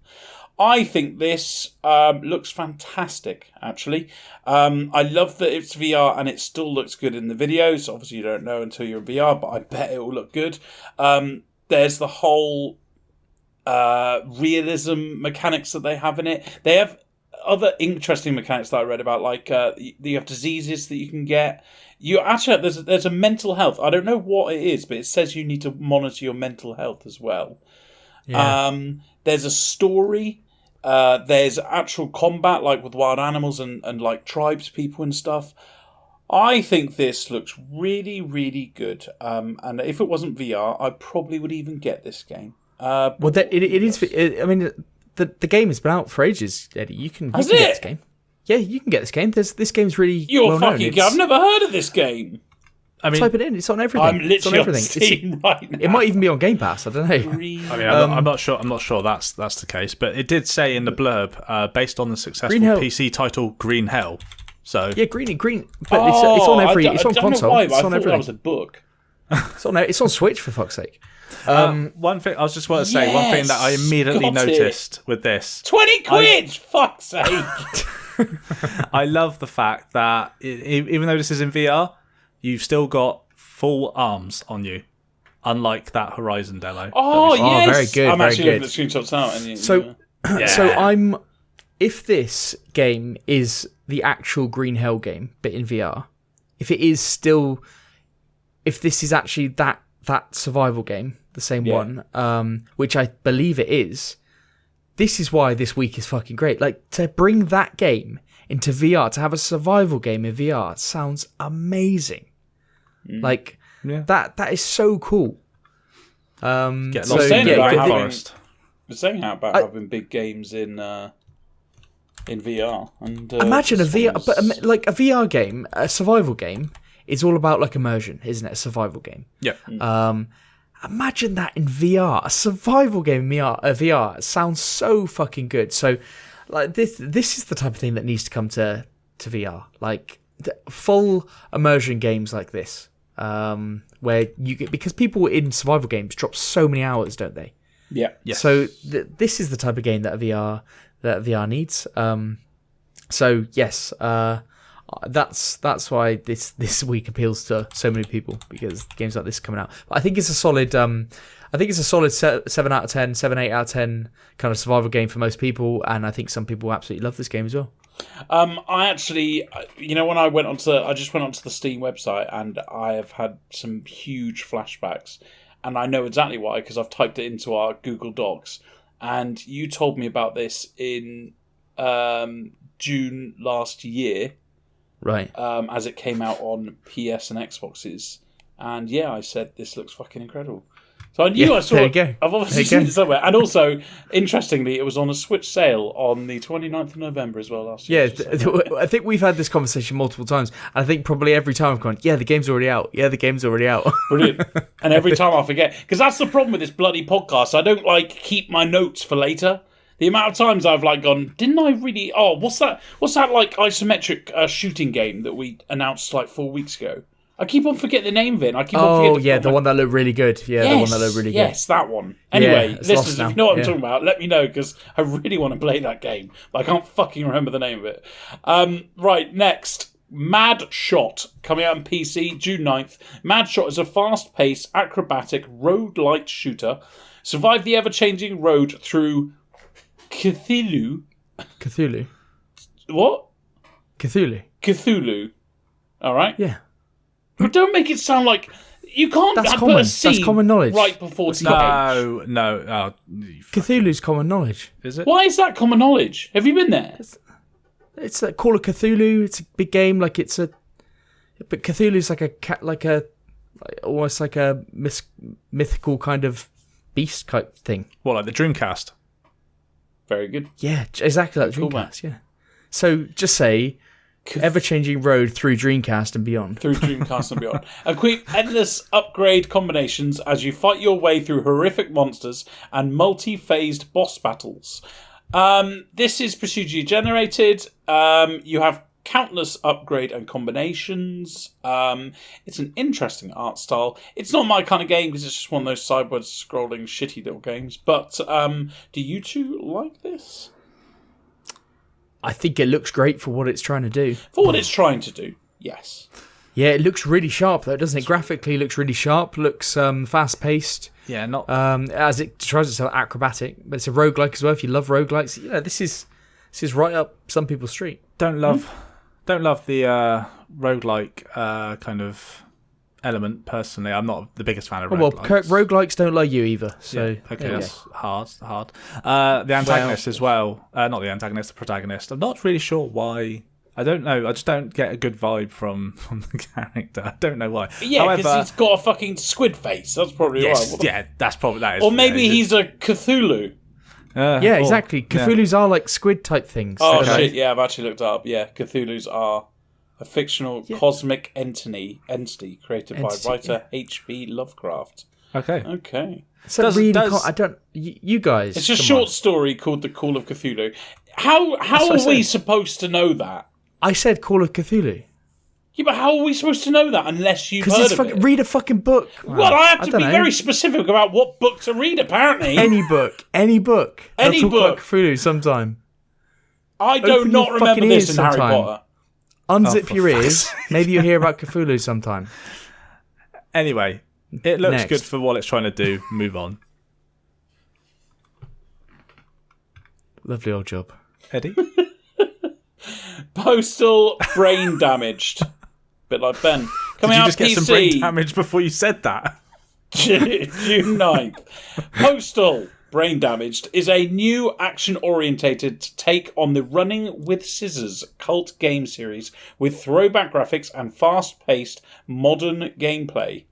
I think this looks fantastic, actually. I love that it's VR and it still looks good in the videos. Obviously, you don't know until you're in VR, but I bet it will look good. There's the whole realism mechanics that they have in it. They have other interesting mechanics that I read about, like you have diseases that you can get. You actually there's a mental health. I don't know what it is, but it says you need to monitor your mental health as well. Yeah. There's a story. There's actual combat, like with wild animals and like tribes people and stuff. I think this looks really, really good. And if it wasn't VR, I probably would even get this game. It is. I mean, the game has been out for ages, Eddie. You can get this game. Yeah, you can get this game. This game's really well known. I've never heard of this game. I mean, type it in. It's on everything. I'm literally on Steam right now. It might even be on Game Pass. I don't know. I mean, I'm not sure. I'm not sure that's the case, but it did say in the blurb, based on the successful PC title Green Hell. So yeah, green. But it's on every. It's on console. Why, it's I on thought everything. that was a book. It's on Switch for fuck's sake. One thing I was just want to say. One thing that I immediately noticed with this. 20 quid. Fuck's sake. I love the fact that even though this is in VR, you've still got full arms on you, unlike that Horizon demo. Oh, yes. Very good. I'm very actually good. looking at the screenshots now. So if this game is the actual Green Hell game, but in VR, if this is actually that survival game, the same one, which I believe it is, this is why this week is fucking great. Like, to bring that game into VR, to have a survival game in VR, sounds amazing. Like, that is so cool. Get lost in the rainforest. We're saying about having big games in VR. And imagine a VR, but like a VR game, a survival game, is all about like immersion, isn't it? A survival game. Yeah. Imagine that in VR, a survival game in VR sounds so fucking good. So, like this is the type of thing that needs to come to VR, like full immersion games like this. where you get, because people in survival games drop so many hours, don't they? Yeah. Yes. So this is the type of game that VR needs. So yes, that's why this week appeals to so many people, because games like this are coming out. But I think it's a solid 7 out of 10, 7, 8 out of 10 kind of survival game for most people, and I think some people absolutely love this game as well. I actually, when I just went onto the Steam website, and I have had some huge flashbacks, and I know exactly why, because I've typed it into our Google Docs, and you told me about this in June last year. Right. As it came out on PS and Xboxes. And yeah, I said, this looks fucking incredible. So I knew I saw it. Go. I've obviously seen it somewhere. And also, interestingly, it was on a Switch sale on the 29th of November as well last year. Yeah, I think we've had this conversation multiple times. I think probably every time I've gone, yeah, the game's already out. Yeah, the game's already out. Brilliant. And every time I forget. Because that's the problem with this bloody podcast. I don't, keep my notes for later. The amount of times I've gone, didn't I really? Oh, what's that isometric shooting game that we announced 4 weeks ago? I keep on forgetting the name of it. The one that looked really good. Yeah, the one that looked really good. Yes, that one. Anyway, listeners, if you know what I'm Yeah. talking about, let me know, because I really want to play that game, but I can't fucking remember the name of it. Right, next. Mad Shot, coming out on PC, June 9th. Mad Shot is a fast-paced, acrobatic, road-light shooter. Survive the ever-changing road through Cthulhu. What? Cthulhu. All right. Yeah. But don't make it sound like you can't. That's put common. a C That's common knowledge. right before TH. No. Cthulhu's common knowledge. Is it? Why is that common knowledge? Have you been there? It's a Call of Cthulhu. It's a big game. But Cthulhu's almost like a mythical kind of beast type thing. What, like the Dreamcast? Very good. Yeah, exactly like Cool, Dreamcast. Yeah. So just say ever-changing road through Dreamcast and beyond. Through Dreamcast and beyond. Equip endless upgrade combinations as you fight your way through horrific monsters and multi-phased boss battles. This is procedurally generated. You have countless upgrade and combinations. It's an interesting art style. It's not my kind of game, because it's just one of those sideways scrolling shitty little games. But do you two like this? I think it looks great for what it's trying to do. For what it's trying to do, yes. Yeah, it looks really sharp though, doesn't it? Graphically, it looks really sharp. Looks fast-paced. Yeah, not. As it tries itself acrobatic, but it's a roguelike as well. If you love roguelikes, this is right up some people's street. Don't love the roguelike kind of element personally. I'm not the biggest fan of roguelikes. Well, roguelikes don't like you either. So yeah, okay, that's hard. The antagonist as well. Not the antagonist, the protagonist. I'm not really sure why. I don't know. I just don't get a good vibe from the character. I don't know why. Yeah, because he's got a fucking squid face. That's probably why. That's probably that. Or maybe he's a Cthulhu. Yeah, exactly. Cthulhu's are like squid type things. Oh shit! Yeah, I've actually looked up. Yeah, Cthulhu's are a fictional cosmic entity created by writer H.P. Lovecraft. Okay. So I don't. You guys. It's a short story called The Call of Cthulhu. How are we supposed to know that? I said Call of Cthulhu. Yeah, but how are we supposed to know that unless you've heard of it? Read a fucking book. Well, I have to be very specific about what book to read, apparently. Any book. Any book. About Cthulhu sometime. I do not remember this in Harry Potter. Unzip your ears. Maybe you'll hear about Cthulhu sometime. Anyway, it looks good for what it's trying to do. Move on. Lovely old job. Eddie? Postal Brain Damaged. Bit like Ben. Coming Did you out just get PC. some brain damage before you said that? June 9th. Postal Brain Damaged is a new action-orientated take on the Running with Scissors cult game series with throwback graphics and fast-paced modern gameplay.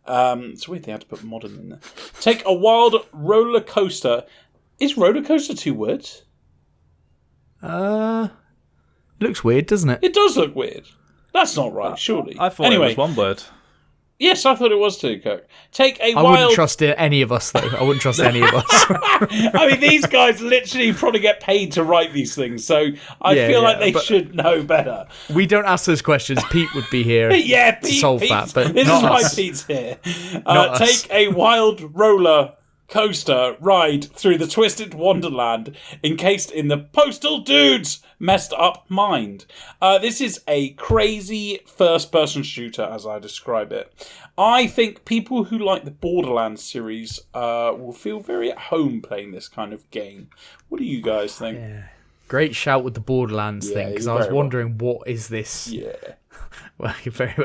It's weird they had to put modern in there. Take a wild roller coaster. Is roller coaster 2 words? Looks weird, doesn't it? It does look weird. That's not right, surely. I thought it was one word. Yes, I thought it was too, Kirk. Take a I wild... wouldn't trust any of us, though. I wouldn't trust any of us. I mean, these guys literally probably get paid to write these things, so I feel like they should know better. We don't ask those questions. Pete would be here Yeah, to solve that, but this not is why us. Pete's here. Not us. Take a wild roller coaster ride through the twisted wonderland encased in the postal dude's messed up mind. This is a crazy first-person shooter, as I describe it. I think people who like the Borderlands series will feel very at home playing this kind of game. What do you guys think? Yeah. Great shout with the Borderlands thing, because I was wondering, what is this? Yeah. Well,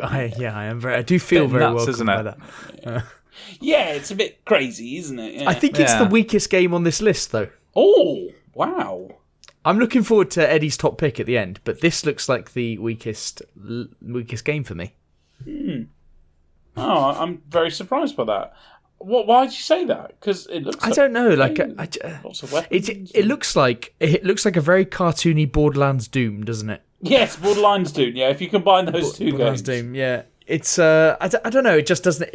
I am very. I do feel very nuts, welcome isn't by it? that. Yeah, it's a bit crazy, isn't it? Yeah. I think it's the weakest game on this list, though. Oh, wow. I'm looking forward to Eddie's top pick at the end, but this looks like the weakest game for me. Oh, I'm very surprised by that. Why did you say that? Because it looks. I don't know. Like, lots of weapons. it looks like a very cartoony Borderlands Doom, doesn't it? Yes, Borderlands Doom. Yeah, if you combine those two Borderlands games. Doom. Yeah, it's. I don't know. It just doesn't.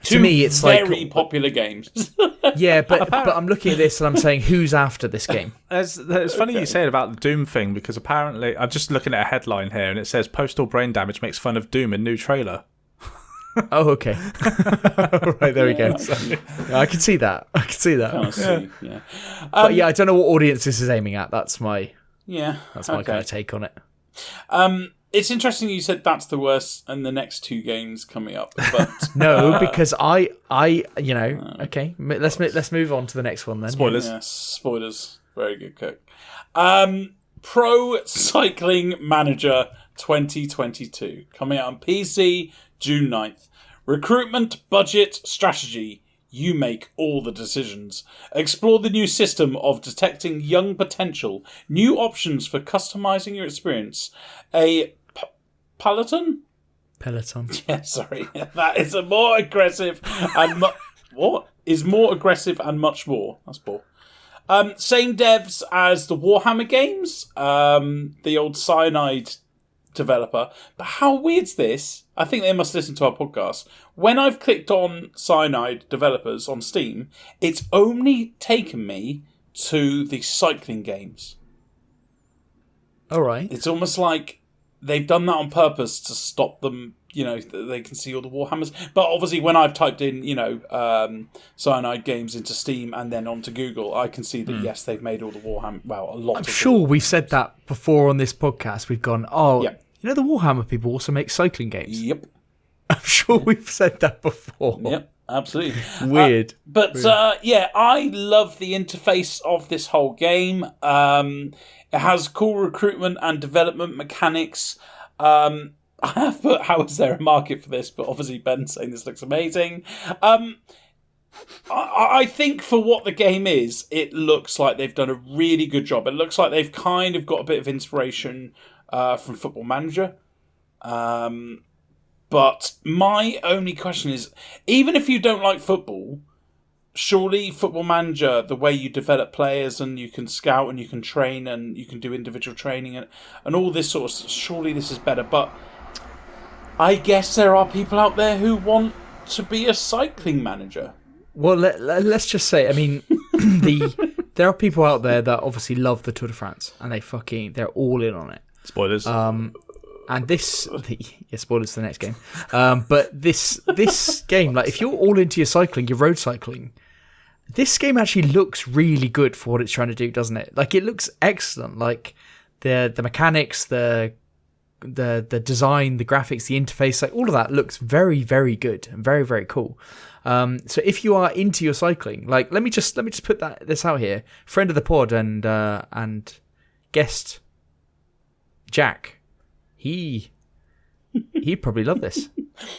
To me, it's very like popular games. Yeah, but I'm looking at this and I'm saying, who's after this game? It's funny you say it about the Doom thing, because apparently I'm just looking at a headline here and it says postal brain damage makes fun of Doom in new trailer. Oh, okay. Right, there we go. I can see that. Yeah. But yeah, I don't know what audience this is aiming at. That's my kind of take on it. It's interesting you said that's the worst and the next two games coming up. But No, because I okay. Let's move on to the next one then. Spoilers. Yeah, spoilers. Very good, Cook. Pro Cycling Manager 2022 coming out on PC June 9th. Recruitment, budget, strategy. You make all the decisions. Explore the new system of detecting young potential. New options for customizing your experience. A Peloton? Peloton. Yeah, sorry. That is a more aggressive and what is more aggressive and much more. That's poor. Same devs as the Warhammer games. The old Cyanide developer. But how weird's this? I think they must listen to our podcast. When I've clicked on Cyanide developers on Steam, it's only taken me to the cycling games. All right. It's almost like they've done that on purpose to stop them, they can see all the Warhammers. But obviously when I've typed in, Cyanide games into Steam and then onto Google, I can see that, yes, they've made all the Warhammer, well, a lot I'm of sure we've said that before on this podcast. We've gone, Yep. the Warhammer people also make cycling games. Yep. I'm sure we've said that before. Yep, absolutely. Weird. I love the interface of this whole game. It has cool recruitment and development mechanics. I have put, how is there a market for this? But obviously Ben's saying this looks amazing. I think for what the game is, it looks like they've done a really good job. It looks like they've kind of got a bit of inspiration from Football Manager. But my only question is, even if you don't like football, surely Football Manager, the way you develop players and you can scout and you can train and you can do individual training and all this sort of, surely this is better. But I guess there are people out there who want to be a cycling manager. Well, let's just say, I mean, there are people out there that obviously love the Tour de France and they're all in on it. Spoilers. And spoilers for the next game. But this game, like, if you're all into your cycling, your road cycling, this game actually looks really good for what it's trying to do, doesn't it? Like, it looks excellent. Like, the mechanics, the design, the graphics, the interface, like, all of that looks very, very good and very, very cool. So if you are into your cycling, like, let me just put this out here. Friend of the pod and guest Jack. He'd probably love this.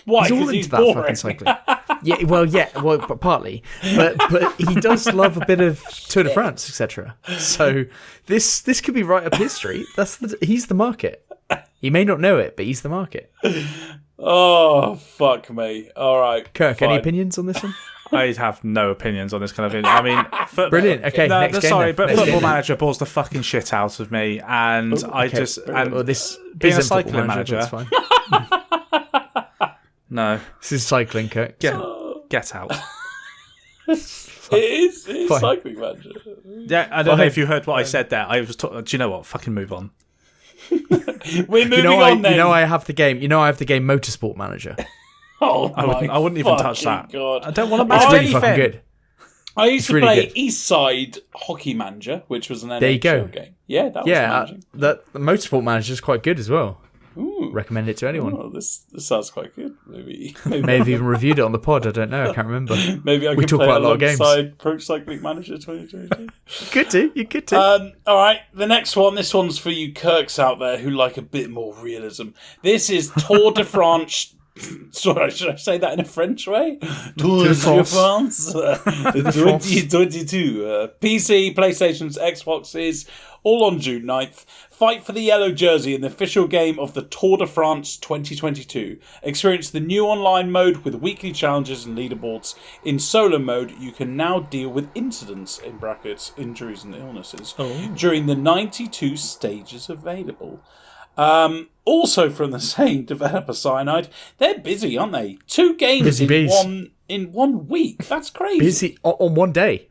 Why? He's all into that boring. fucking cycling. But partly. But he does love a bit of Tour de France, etc. So this could be right up his street. He's the market. He may not know it, but he's the market. Oh, fuck me. All right. Kirk, fine. any opinions on this one? I have no opinions on this kind of thing. I mean, Brilliant. Okay, next game. Sorry, but Next Football game. Manager bores the fucking shit out of me, and This being a isn't cycling Football manager. That's fine. No. This is cycling, Kirk. Get out. It is Fine. cycling manager. Yeah, I don't know if you heard what I said there. I was talking. Do you know what? Fucking move on. We're moving I, on then. I have the game. I have the game Motorsport Manager. Oh, I wouldn't even touch that. God. I don't want to It's manage really anything. fucking good. I used to really play good. East Side Hockey Manager, which was an NHL There you go. game. Yeah, that was Yeah, managing. the Motorsport Manager is quite good as well. Ooh. Recommend it to anyone. Oh, this sounds quite good. Maybe May have even reviewed it on the pod. I don't know. I can't remember. maybe I We can talk play about a lot of games. alongside Pro Cycling Manager 2022. You could do. You could do. All right, the next one. This one's for you Kirks out there who like a bit more realism. This is Tour de France. Sorry, should I say that in a French way? Tour de France 2022. PC, PlayStations, Xboxes, all on June 9th. Fight for the yellow jersey in the official game of the Tour de France 2022. Experience the new online mode with weekly challenges and leaderboards. In solo mode, you can now deal with incidents, in brackets, injuries and illnesses, during the 92 stages available. Also from the same developer, Cyanide, they're busy, aren't they? 2 games Busy bees. in 1 week. That's crazy. Busy on one day.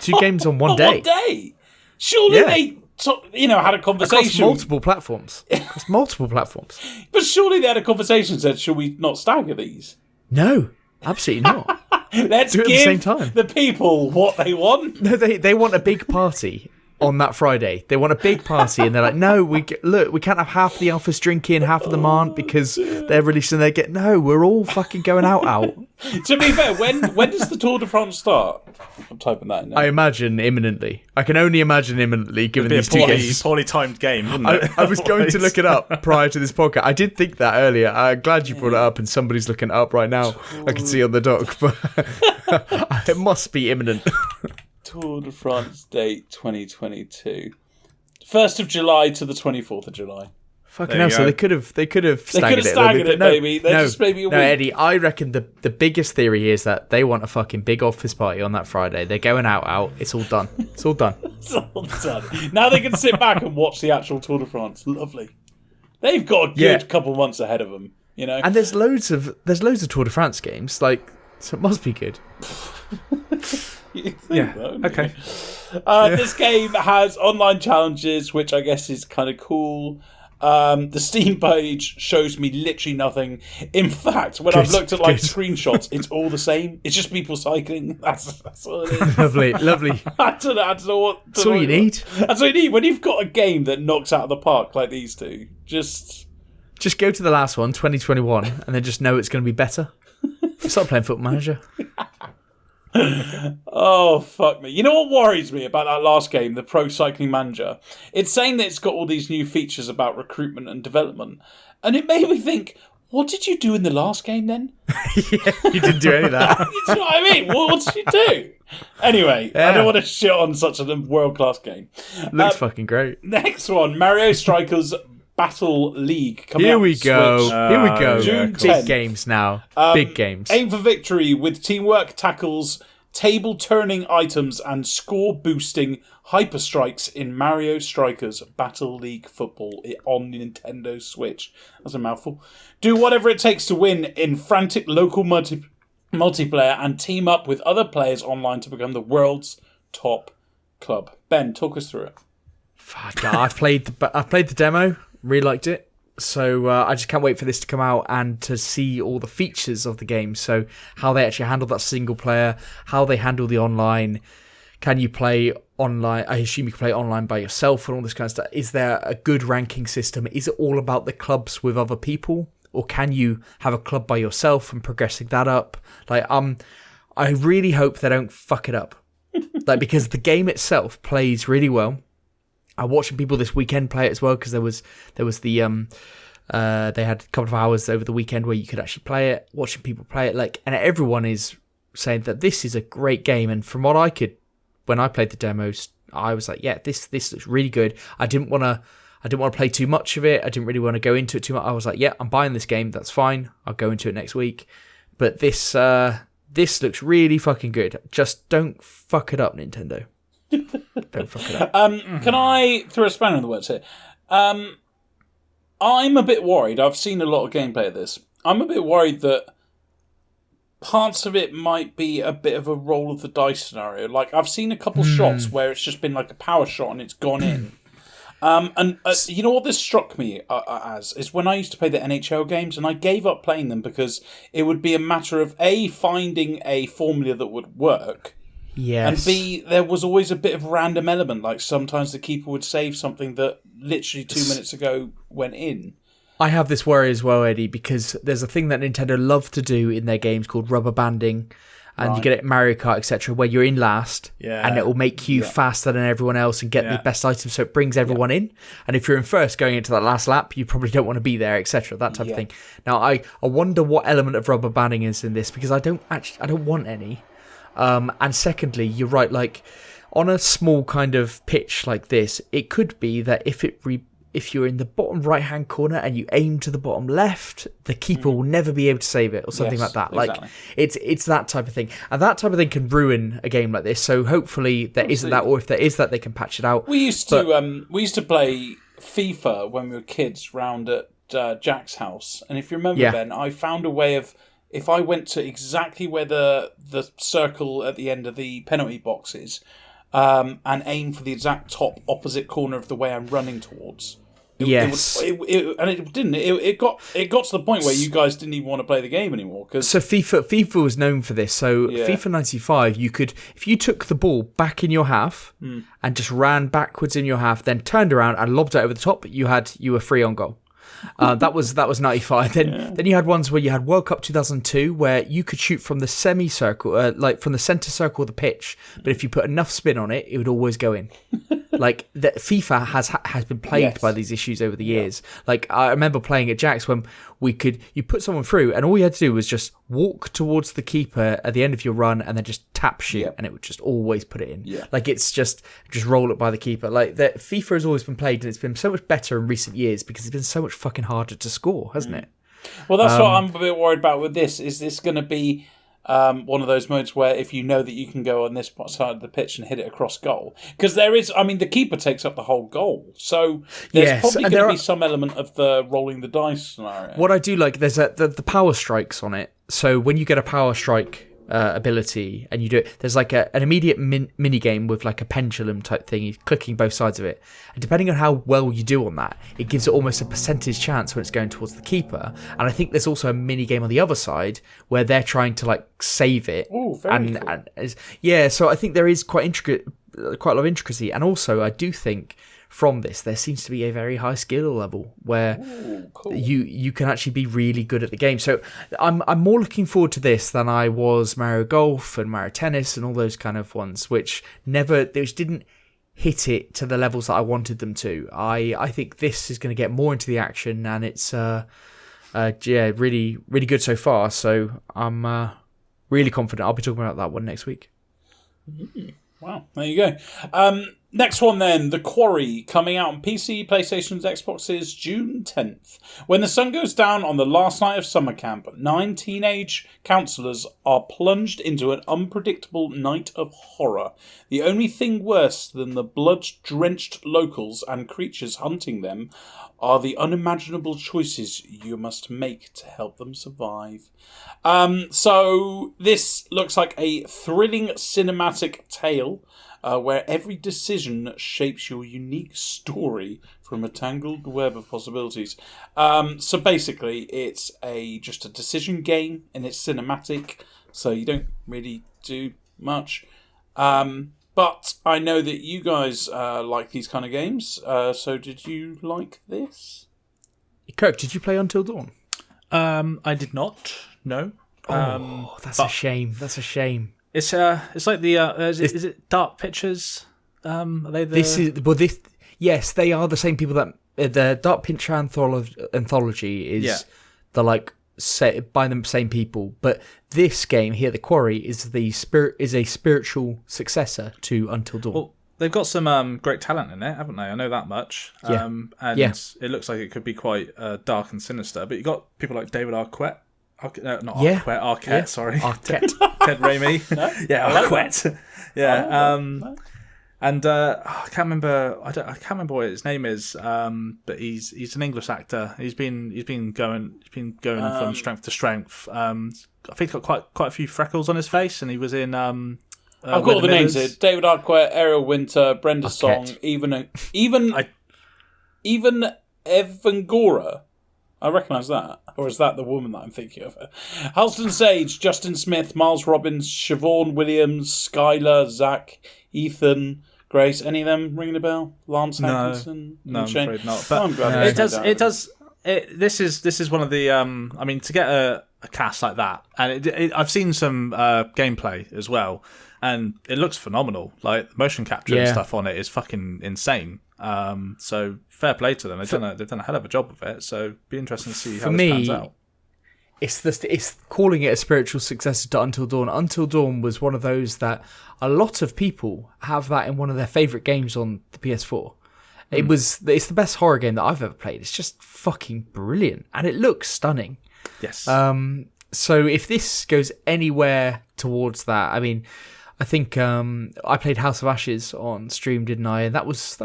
2 games on one On day. 1 day. Surely Yeah. they, had a Across conversation. multiple platforms. Across multiple platforms. But surely they had a conversation and said, "Shall we not stagger these? No, absolutely not. Let's Do it at the give same time." the people what they want." No, they want a big party on that Friday. They want a big party, and they're like, "No, we can't have half the alphas drinking, half of them aren't because they're releasing their get." No, we're all fucking going out. To be fair, when does the Tour de France start? I'm typing that in now. I imagine imminently. I can only imagine imminently, given It'd these be a 2 poorly, games. poorly timed game, wouldn't it? I was going to look it up prior to this podcast. I did think that earlier. I'm glad you brought it up, and somebody's looking it up right now. I can see on the dock, but it must be imminent. Tour de France date 2022. 1st of July to the 24th of July. Fucking There hell! you So go. they could have staggered it. staggered a little it, bit, but baby. They're just maybe a no, week. Eddie. I reckon the biggest theory is that they want a fucking big office party on that Friday. They're going out. It's all done. It's all done. It's all done. Now they can sit back and watch the actual Tour de France. Lovely. They've got a good couple months ahead of them, And there's loads of Tour de France games, so it must be good. Yeah. though, Okay. This game has online challenges, which I guess is kind of cool. The Steam page shows me literally nothing. In fact, when I've looked at screenshots, it's all the same. It's just people cycling. That's all it is. Lovely. I don't know what. That's all you need. That's all you need when you've got a game that knocks out of the park like these two. Just go to the last one, 2021, and then just know it's going to be better. Stop playing Football Manager. Oh, fuck me. You know what worries me about that last game, the Pro Cycling Manager? It's saying that it's got all these new features about recruitment and development. And it made me think, what did you do in the last game then? Yeah, you didn't do any of that. You know what I mean? What did you do? Anyway, I don't want to shit on such a world-class game. Looks fucking great. Next one, Mario Strikers Battle League. Coming Here out we on go. Switch. Here we go. June Big 10th. games now. Big games. Aim for victory with teamwork, tackles, table turning items, and score boosting hyper strikes in Mario Strikers Battle League Football on Nintendo Switch. That's a mouthful. Do whatever it takes to win in frantic local multiplayer and team up with other players online to become the world's top club. Ben, talk us through it. Fuck, I've played the demo. Really liked it. So I just can't wait for this to come out and to see all the features of the game. So how they actually handle that single player, how they handle the online. Can you play online? I assume you can play online by yourself and all this kind of stuff. Is there a good ranking system? Is it all about the clubs with other people? Or can you have a club by yourself and progressing that up? I really hope they don't fuck it up. Because the game itself plays really well. I'm watching people this weekend play it as well because there was the they had a couple of hours over the weekend where you could actually play it. Watching people play it, and everyone is saying that this is a great game. And from what I could, when I played the demos, I was like, yeah, this looks really good. I didn't want to play too much of it. I didn't really want to go into it too much. I was like, yeah, I'm buying this game. That's fine. I'll go into it next week. But this looks really fucking good. Just don't fuck it up, Nintendo. Don't fuck it up. Can I throw a spanner in the works here? I'm a bit worried. I've seen a lot of gameplay of this. I'm a bit worried that parts of it might be a bit of a roll of the dice scenario. Like, I've seen a couple shots where it's just been like a power shot and it's gone in. And you know what this struck me as is when I used to play the NHL games, and I gave up playing them because it would be a matter of A, finding a formula that would work, and B, there was always a bit of random element, like sometimes the keeper would save something that literally 2 minutes ago went in. I have this worry as well, Eddie, because there's a thing that Nintendo love to do in their games called rubber banding, and you get it in Mario Kart, etc., where you're in last, and it will make you faster than everyone else and get the best items, so it brings everyone in. And if you're in first going into that last lap, you probably don't want to be there, etc., that type of thing. Now, I wonder what element of rubber banding is in this, because I don't want any. And secondly, you're right, like, on a small kind of pitch like this, it could be that if you're in the bottom right-hand corner and you aim to the bottom left, the keeper will never be able to save it or something like that. Like, it's that type of thing. And that type of thing can ruin a game like this. So hopefully there isn't that, or if there is that, they can patch it out. We used to play FIFA when we were kids round at Jack's house. And if you remember, Ben, I found a way of, if I went to exactly where the circle at the end of the penalty box is, and aim for the exact top opposite corner of the way I'm running towards. It got to the point where you guys didn't even want to play the game anymore. So FIFA was known for this. So FIFA 95, you could, if you took the ball back in your half and just ran backwards in your half, then turned around and lobbed it over the top, you were free on goal. That was 95. Then you had ones where you had World Cup 2002, where you could shoot from the semicircle, like from the centre circle of the pitch, but if you put enough spin on it, it would always go in. Like, FIFA has been plagued by these issues over the years. Like, I remember playing at Jack's when you put someone through, and all you had to do was just walk towards the keeper at the end of your run, and then just tap shoot, and it would just always put it in. Like, it's just roll it by the keeper. Like, FIFA has always been played, and it's been so much better in recent years because it's been so much fucking harder to score, hasn't it? Well, that's what I'm a bit worried about with this. Is this going to be one of those modes where if you know that you can go on this side of the pitch and hit it across goal? Because there is, I mean, the keeper takes up the whole goal. So there's probably going to be some element of the rolling the dice scenario. What I do like, there's the power strikes on it. So when you get a power strike ability and you do it, there's like an immediate mini game with like a pendulum type thing. You're clicking both sides of it, and depending on how well you do on that, it gives it almost a percentage chance when it's going towards the keeper. And I think there's also a mini game on the other side where they're trying to like save it. Oh, very cool. So I think there is quite a lot of intricacy, and also I do think from this there seems to be a very high skill level where you can actually be really good at the game. So I'm more looking forward to this than I was Mario Golf and Mario Tennis and all those kind of ones, which didn't hit it to the levels that I wanted them to. I think this is going to get more into the action, and it's really, really good so far. So I'm really confident. I'll be talking about that one next week. Wow, there you go. Next one then, The Quarry, coming out on PC, PlayStation's, Xboxes, June 10th. When the sun goes down on the last night of summer camp, 9 teenage counsellors are plunged into an unpredictable night of horror. The only thing worse than the blood-drenched locals and creatures hunting them are the unimaginable choices you must make to help them survive. So this looks like a thrilling cinematic tale where every decision shapes your unique story from a tangled web of possibilities. So basically, it's just a decision game, and it's cinematic, so you don't really do much. But I know that you guys like these kind of games, so did you like this? Kirk, did you play Until Dawn? I did not, no. That's a shame. That's a shame. It's like the is it Dark Pictures? Are they the... Yes, they are the same people that the Dark Picture anthology is the like set by the same people, but this game here, The Quarry, is a spiritual successor to Until Dawn. Well, they've got some great talent in it, haven't they? I know that much. It looks like it could be quite dark and sinister. But you got people like David Arquette. Arquette, sorry. Arquette. Ted Raimi. Arquette. And I can't remember. I can't remember what his name is. But he's an English actor. He's been going from strength to strength. I think he's got quite a few freckles on his face, and he was in. I've got all the names here: David Arquette, Ariel Winter, Brenda Song, even Evangora. I recognise that. Or is that the woman that I'm thinking of? Halston Sage, Justin Smith, Miles Robbins, Siobhan Williams, Skylar, Zach, Ethan, Grace. Any of them ringing a bell? Lance Hankinson? No, I'm Shane? afraid not. But I'm glad it does. This is one of the. I mean, to get a cast like that, and I've seen some gameplay as well, and it looks phenomenal. Like the motion capture and stuff on it is fucking insane. So fair play to them. They've done a hell of a job with it. So be interesting to see how this pans out. It's calling it a spiritual successor to Until Dawn. Until Dawn was one of those that a lot of people have that in one of their favourite games on the PS4. It's the best horror game that I've ever played. It's just fucking brilliant, and it looks stunning. Yes. So if this goes anywhere towards that, I mean, I think I played House of Ashes on stream, didn't I? And that was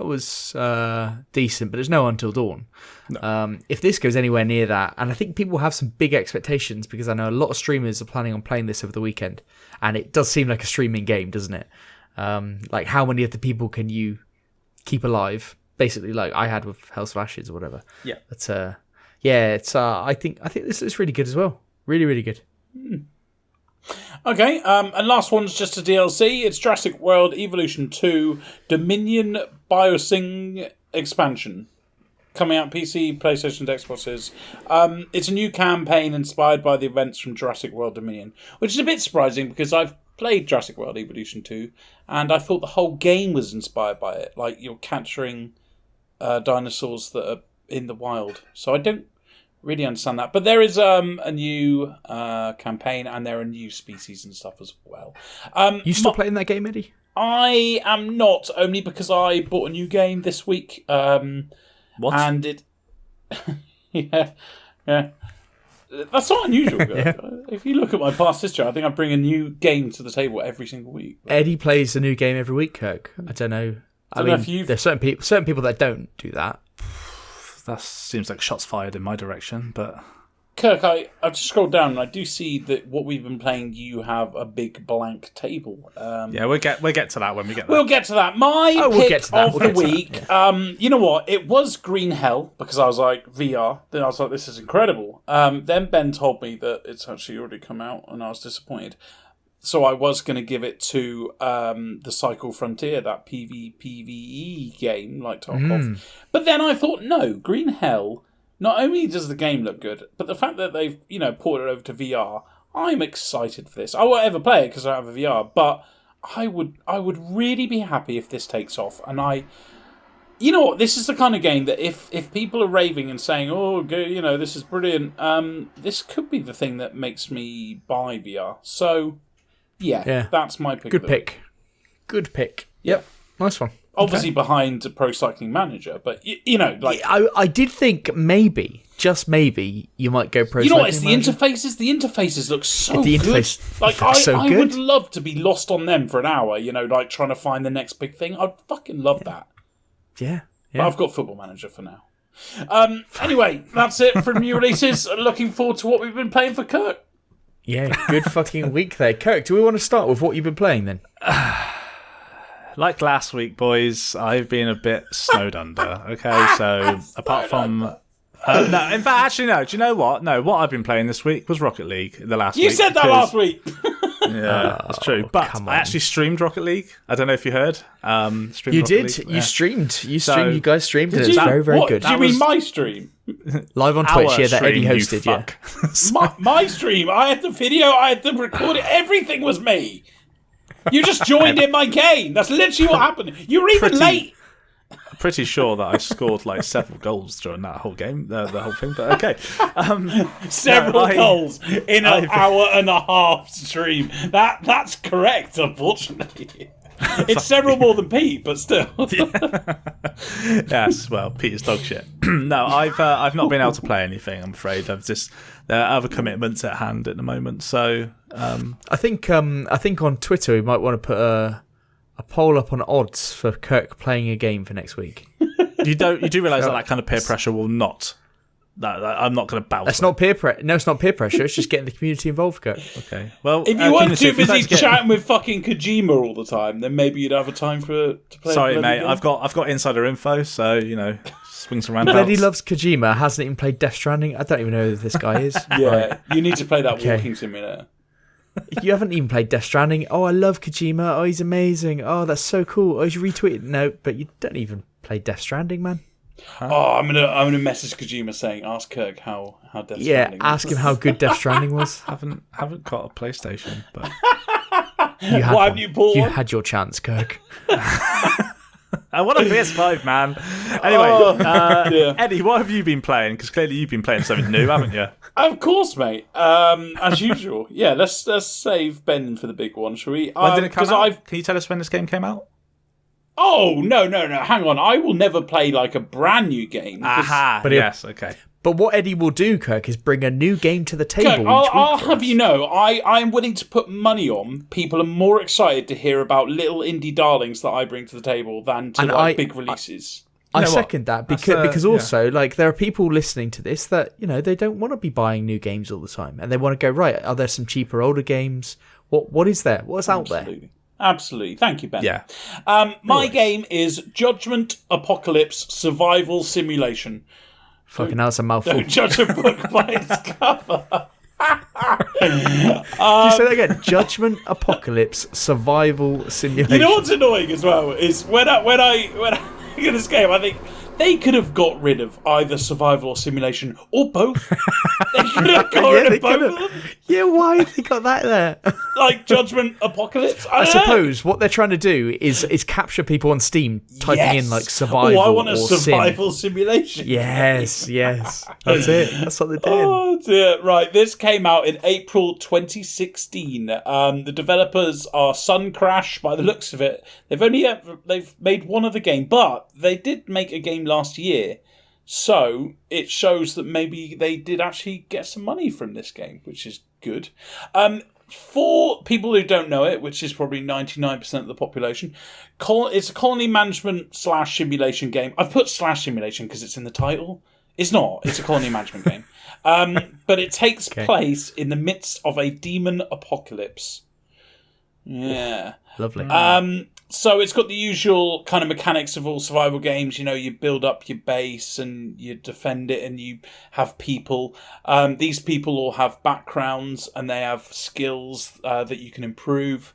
decent, but there's no Until Dawn. No. If this goes anywhere near that, and I think people have some big expectations because I know a lot of streamers are planning on playing this over the weekend, and it does seem like a streaming game, doesn't it? Like how many of the people can you keep alive? Basically, like I had with House of Ashes or whatever. Yeah. But it's I think this is really good as well. Really, really good. Okay, and last one's just a DLC. It's Jurassic World Evolution 2 Dominion Biosyn expansion. Coming out PC, PlayStation, and Xboxes. It's a new campaign inspired by the events from Jurassic World Dominion, which is a bit surprising because I've played Jurassic World Evolution 2 and I thought the whole game was inspired by it. Like, you're capturing dinosaurs that are in the wild. So I don't really understand that. But there is a new campaign and there are new species and stuff as well. You still playing that game, Eddie? I am not, only because I bought a new game this week. What? And it... yeah. That's not unusual, guys. Yeah. If you look at my past history, I think I bring a new game to the table every single week. Eddie plays a new game every week, Kirk. I don't know. I mean, there's certain people that don't do that. That seems like shots fired in my direction, but... Kirk, I've just scrolled down and I do see that what we've been playing, you have a big blank table. Yeah, we'll get to that when we get there. We'll get to that. My pick of the week, you know what? It was Green Hell, because I was like, VR. Then I was like, this is incredible. Then Ben told me that it's actually already come out and I was disappointed. So I was going to give it to the Cycle Frontier, that PvE game like Tarkov. But then I thought, no, Green Hell... Not only does the game look good, but the fact that they've, ported it over to VR, I'm excited for this. I won't ever play it because I don't have a VR, but I would really be happy if this takes off. And you know what, this is the kind of game that if people are raving and saying, oh, this is brilliant, this could be the thing that makes me buy VR. So, yeah. That's my pick. Good pick. Yep. Nice one. Obviously behind Pro Cycling Manager, but I did think maybe, just maybe, you might go Pro Cycling Manager. You know what? It's the interfaces. The interfaces look so good. Like I would love to be lost on them for an hour. Like trying to find the next big thing. I'd fucking love that. Yeah. But I've got Football Manager for now. Anyway, that's it for new releases. Looking forward to what we've been playing for Kirk. Yeah, good fucking week there, Kirk. Do we want to start with what you've been playing then? Like last week, boys, I've been a bit snowed under. Okay, so apart from... no, in fact, actually, no. Do you know what? No, what I've been playing this week was Rocket League last week. You said that last week! Yeah, that's true. But I actually streamed Rocket League. I don't know if you heard. You did. You streamed. You guys streamed it. It's very, very good. Do you mean my stream? Live on Twitch, that Eddie hosted, yeah. My stream. I had the video, I had the recording. Everything was me. You just joined in my game. That's literally what happened. You were even late. I'm pretty sure that I scored like several goals during that whole game, the whole thing. But okay, several goals in an hour and a half stream. That's correct. Unfortunately, it's several more than Pete, but still. Yes, well, Peter's dog shit. No, I've not been able to play anything. I'm afraid there are other commitments at hand at the moment. So I think on Twitter we might want to put a poll up on odds for Kirk playing a game for next week. You do realise that kind of peer pressure will not. That I'm not going to bow. That's not peer pressure. No, it's not peer pressure. It's just getting the community involved, Kirk. Okay. Well, if you weren't too busy chatting with fucking Kojima all the time, then maybe you'd have a time to play. Sorry, mate. Game. I've got insider info, so swings around. Bloody loves Kojima. Hasn't even played Death Stranding. I don't even know who this guy is. Yeah, right. You need to play that walking simulator. You haven't even played Death Stranding. Oh, I love Kojima. Oh, he's amazing. Oh, that's so cool. Oh, you retweeted. No, but you don't even play Death Stranding, man. Huh? Oh, I'm gonna message Kojima saying, ask Kirk how Death Stranding. Yeah, ask him how good Death Stranding was. haven't got a PlayStation, but have you bought? You had your chance, Kirk. I want a PS5, man. Anyway, Eddie, what have you been playing? Because clearly you've been playing something new, haven't you? Of course, mate. As usual. Yeah, let's save Ben for the big one, shall we? When did it come out? Can you tell us when this game came out? Oh, no. Hang on. I will never play like a brand new game. Aha. But yes, okay. But what Eddie will do, Kirk, is bring a new game to the table. Kirk, I'll have you know, I am willing to put money on people are more excited to hear about little indie darlings that I bring to the table than to big releases. I second that because also there are people listening to this that they don't want to be buying new games all the time, and they want to go, right, are there some cheaper older games? What is there? What's out there? Absolutely. Thank you, Ben. Yeah. My game is Judgment Apocalypse Survival Simulation. Fucking hell, it's a mouthful. Don't judge a book by its cover. Can you say that again? Judgment Apocalypse Survival Simulation. You know what's annoying as well is when I get this game, I think they could have got rid of either survival or simulation or both. They could have got rid of both of them. Yeah, why have they got that there? Like Judgment Apocalypse. I suppose what they're trying to do is capture people on Steam typing in like survival. Oh, I want a survival simulation. Yes. That's it. That's what they're doing. Oh dear. Right, this came out in April 2016. The developers are Sun Crash by the looks of it. They've made one other game, but they did make a game last year. So it shows that maybe they did actually get some money from this game, which is good. For people who don't know it, which is probably 99% of the population, it's a colony management / simulation game. I've put / simulation because it's in the title. It's not. It's a colony management game. But it takes place in the midst of a demon apocalypse. Yeah. Lovely. So it's got the usual kind of mechanics of all survival games. You build up your base and you defend it and you have people. These people all have backgrounds and they have skills that you can improve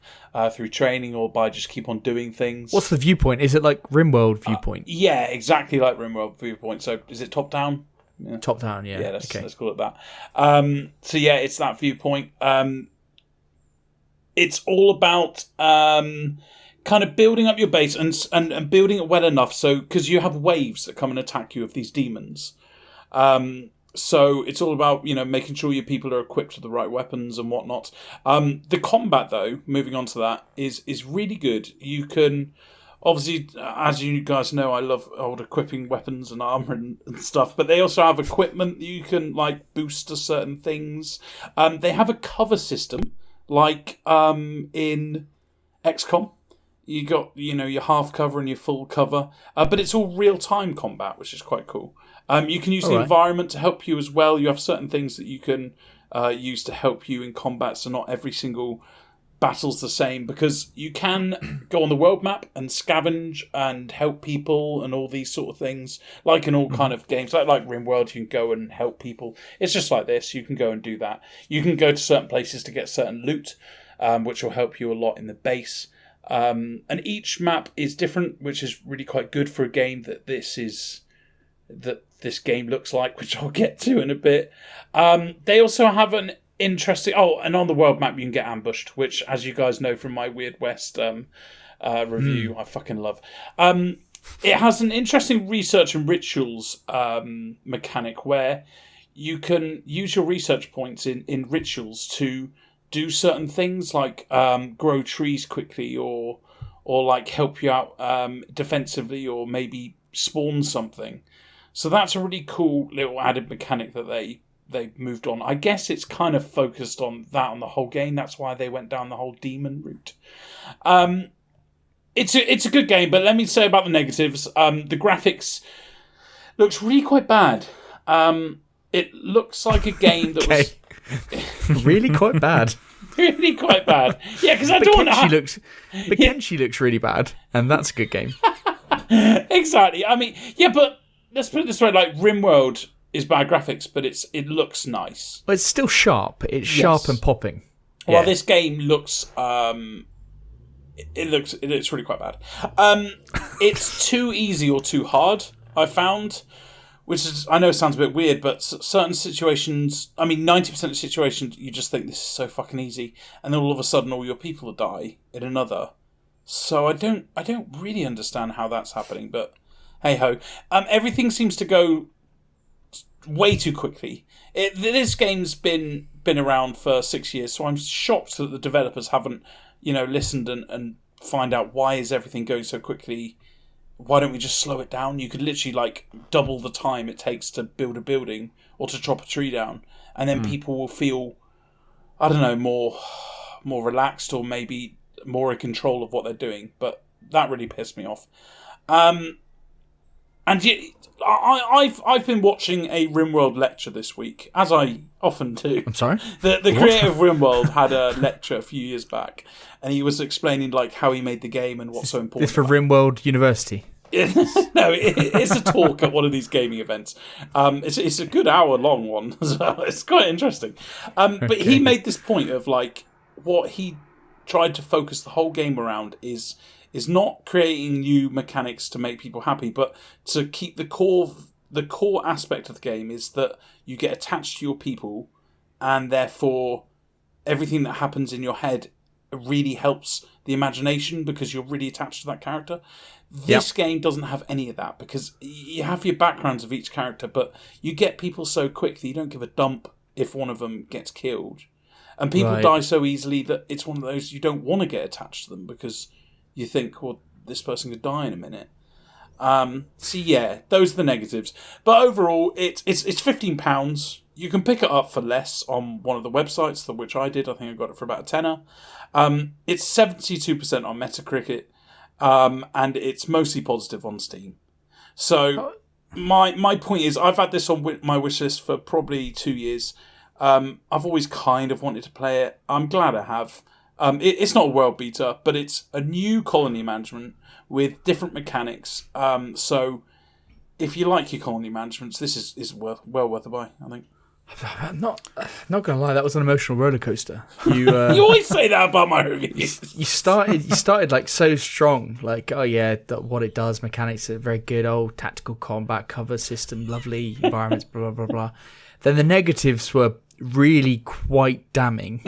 through training or by just keep on doing things. What's the viewpoint? Is it like RimWorld viewpoint? Yeah, exactly like RimWorld viewpoint. So is it top down? Yeah. Top down, yeah. Yeah, let's call it that. So yeah, it's that viewpoint. It's all about kind of building up your base and building it well enough so because you have waves that come and attack you of these demons. So it's all about making sure your people are equipped with the right weapons and whatnot. The combat, though, moving on to that, is really good. You can obviously, as you guys know, I love old equipping weapons and armor and stuff. But they also have equipment that you can boost to certain things. They have a cover system like in XCOM. You got, your half cover and your full cover. But it's all real-time combat, which is quite cool. You can use the environment to help you as well. You have certain things that you can use to help you in combat, so not every single battle's the same, because you can go on the world map and scavenge and help people and all these sort of things, like in all kind of games. Like RimWorld, you can go and help people. It's just like this. You can go and do that. You can go to certain places to get certain loot, which will help you a lot in the base. And each map is different, which is really quite good for a game that this game looks like, which I'll get to in a bit. They also have an interesting... Oh, and on the world map you can get ambushed, which, as you guys know from my Weird West review, I fucking love. It has an interesting research and rituals mechanic where you can use your research points in rituals to do certain things like grow trees quickly or help you out defensively or maybe spawn something. So that's a really cool little added mechanic that they moved on. I guess it's kind of focused on that on the whole game. That's why they went down the whole demon route. It's a good game, but let me say about the negatives. The graphics looks really quite bad. It looks like a game that was really quite bad. really quite bad. Yeah, because I don't want to. Kenshi looks really bad, and that's a good game. Exactly. I mean, yeah, but let's put it this way: like RimWorld is bad graphics, but it looks nice. But it's still sharp. It's sharp and popping. Well, this game looks. It looks really quite bad. It's too easy or too hard, I found, which is, I know sounds a bit weird, but certain situations, I mean 90% of situations you just think this is so fucking easy, and then all of a sudden all your people die in another. So I don't really understand how that's happening, but hey ho. Everything seems to go way too quickly. This game's been around for 6 years, so I'm shocked that the developers haven't listened and find out why is everything going so quickly. Why don't we just slow it down? You could literally double the time it takes to build a building or to chop a tree down, and then people will feel, I don't know, more relaxed or maybe more in control of what they're doing. But that really pissed me off. And I've been watching a RimWorld lecture this week, as I often do. I'm sorry? The creator of RimWorld had a lecture a few years back, and he was explaining how he made the game and what's so important. It's for RimWorld University. No, it's a talk at one of these gaming events. It's a good hour-long one as well. It's quite interesting. But he made this point of what he tried to focus the whole game around is not creating new mechanics to make people happy, but to keep the core aspect of the game is that you get attached to your people, and therefore everything that happens in your head really helps the imagination because you're really attached to that character. This game doesn't have any of that because you have your backgrounds of each character, but you get people so quick that you don't give a dump if one of them gets killed. And people die so easily that it's one of those you don't want to get attached to them because you think, well, this person could die in a minute. So yeah, those are the negatives. But overall, it's £15. You can pick it up for less on one of the websites, which I did. I think I got it for about a tenner. It's 72% on Metacritic, and it's mostly positive on Steam. So my point is, I've had this on my wishlist for probably 2 years. I've always kind of wanted to play it. I'm glad I have. It's not a world beater, but it's a new colony management with different mechanics. So if you like your colony managements, this is well worth a buy, I think. I'm not gonna lie, that was an emotional roller coaster. You you always say that about my reviews. You started so strong, what it does, mechanics are very good, tactical combat, cover system, lovely environments, blah blah blah. Then the negatives were really quite damning.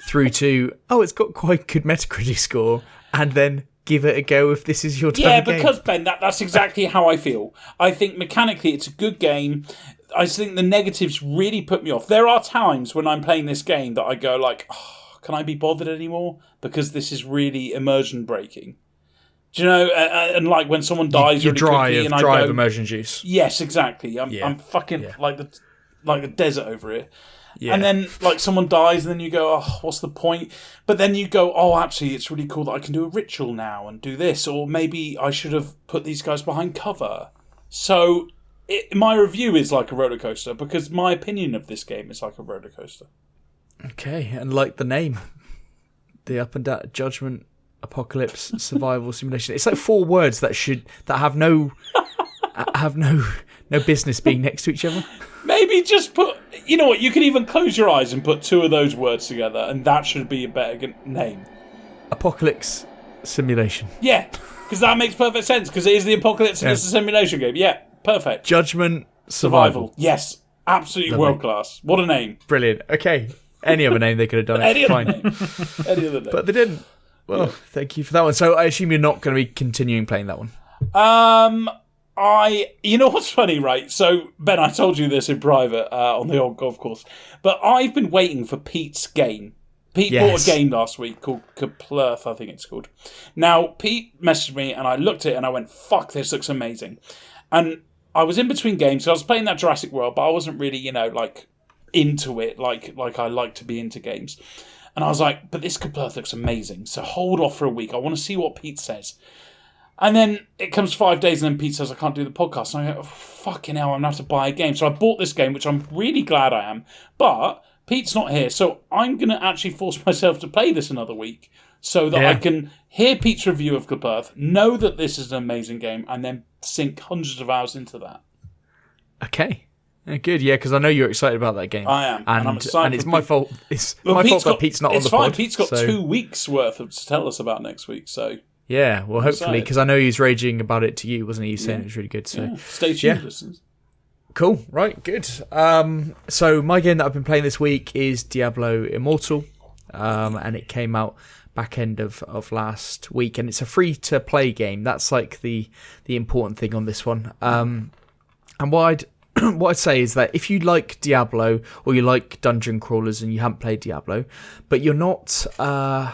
Through to, it's got quite good Metacritic score, and then give it a go if this is your turn. Yeah, because Ben, that's exactly how I feel. I think mechanically it's a good game. I think the negatives really put me off. There are times when I'm playing this game that I go can I be bothered anymore? Because this is really immersion breaking. Do you know? And when someone dies really quickly, and I go, immersion juice. Yes, exactly. I'm fucking like the desert over here. Yeah. And then someone dies, and then you go, what's the point? But then you go, actually, it's really cool that I can do a ritual now and do this, or maybe I should have put these guys behind cover. So my review is like a roller coaster because my opinion of this game is like a roller coaster. Okay, and like the name, the up and down judgment, apocalypse, survival simulation. It's like 4 words that have no business being next to each other. Maybe just put, you know what, you can even close your eyes and put 2 of those words together, and that should be a better name. Apocalypse simulation. Yeah, because that makes perfect sense, because it is the apocalypse and it's a simulation game. Yeah, perfect. Judgment, survival. Yes, absolutely world class. What a name. Brilliant. Okay, any other name they could have done it. Any Fine. Any other name. But they didn't. Well, thank you for that one. So I assume you're not going to be continuing playing that one. You know what's funny, right? So, Ben, I told you this in private on the old golf course, but I've been waiting for Pete's game. Pete bought a game last week called Kaplurth, I think it's called. Now, Pete messaged me, and I looked at it, and I went, fuck, this looks amazing. And I was in between games, so I was playing that Jurassic World, but I wasn't really, into it like I like to be into games. And I was like, but this Cuphead looks amazing, so hold off for a week. I want to see what Pete says. And then it comes 5 days, and then Pete says, I can't do the podcast. And I go, oh, fucking hell, I'm going to have to buy a game. So I bought this game, which I'm really glad I am. But Pete's not here, so I'm going to actually force myself to play this another week so that I can hear Pete's review of Cuphead, know that this is an amazing game, and then sink hundreds of hours into that. Okay. Good, yeah, because I know you're excited about that game. I am, and I'm excited. And it's my fault. It's my fault that Pete's not on the pod. It's fine. Pete's got 2 weeks worth to tell us about next week. So yeah, well, hopefully, because I know he was raging about it to you, wasn't he? He was saying it was really good. So stay tuned, listeners. Cool. Right. Good. So my game that I've been playing this week is Diablo Immortal, and it came out back end of last week, and it's a free to play game. That's like the important thing on this one. And what I'd say is that if you like Diablo or you like dungeon crawlers and you haven't played Diablo, but you're not a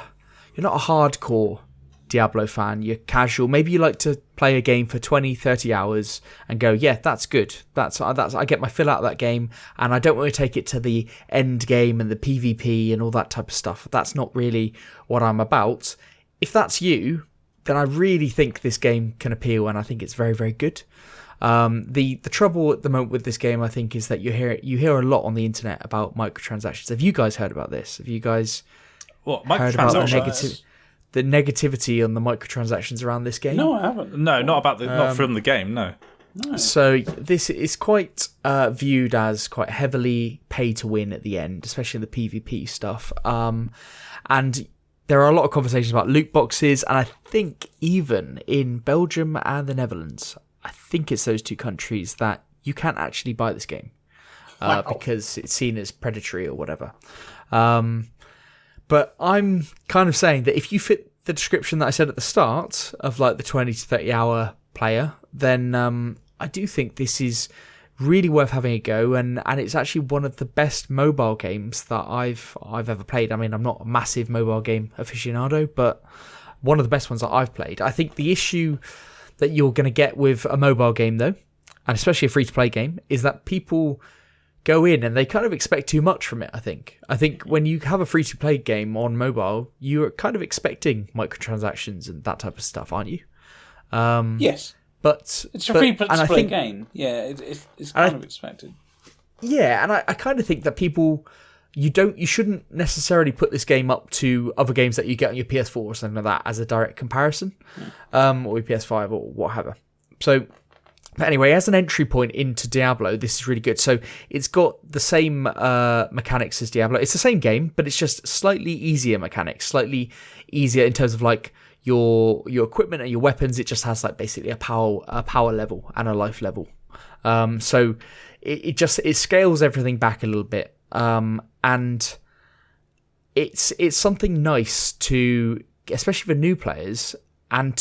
hardcore Diablo fan, you're casual, maybe you like to play a game for 20, 30 hours and go, yeah, that's good. That's I get my fill out of that game, and I don't want to take it to the end game and the PvP and all that type of stuff. That's not really what I'm about. If that's you, then I really think this game can appeal, and I think it's very, very good. The trouble at the moment with this game, I think, is that you hear a lot on the internet about microtransactions. Have you guys heard about this? Have you guys heard about the negativity on the microtransactions around this game? No, I haven't. No, not from the game. No. So this is quite viewed as quite heavily pay to win at the end, especially the PvP stuff. And there are a lot of conversations about loot boxes, and I think even in Belgium and the Netherlands, I think it's those 2 countries that you can't actually buy this game because it's seen as predatory or whatever. But I'm kind of saying that if you fit the description that I said at the start of like the 20 to 30 hour player, then I do think this is really worth having a go, and it's actually one of the best mobile games that I've ever played. I mean, I'm not a massive mobile game aficionado, but one of the best ones that I've played. I think the issue that you're going to get with a mobile game, though, and especially a free-to-play game, is that people go in and they kind of expect too much from it, I think. I think when you have a free-to-play game on mobile, you're kind of expecting microtransactions and that type of stuff, aren't you? Yes. But it's a free-to-play game. Yeah, it's kind of expected. Yeah, and I kind of think that people... You shouldn't necessarily put this game up to other games that you get on your PS4 or something like that as a direct comparison, or your PS5 or whatever. So, but anyway, as an entry point into Diablo, this is really good. So it's got the same mechanics as Diablo. It's the same game, but it's just slightly easier mechanics, slightly easier in terms of like your equipment and your weapons. It just has like basically a power level and a life level. So it scales everything back a little bit. And it's something nice to, especially for new players and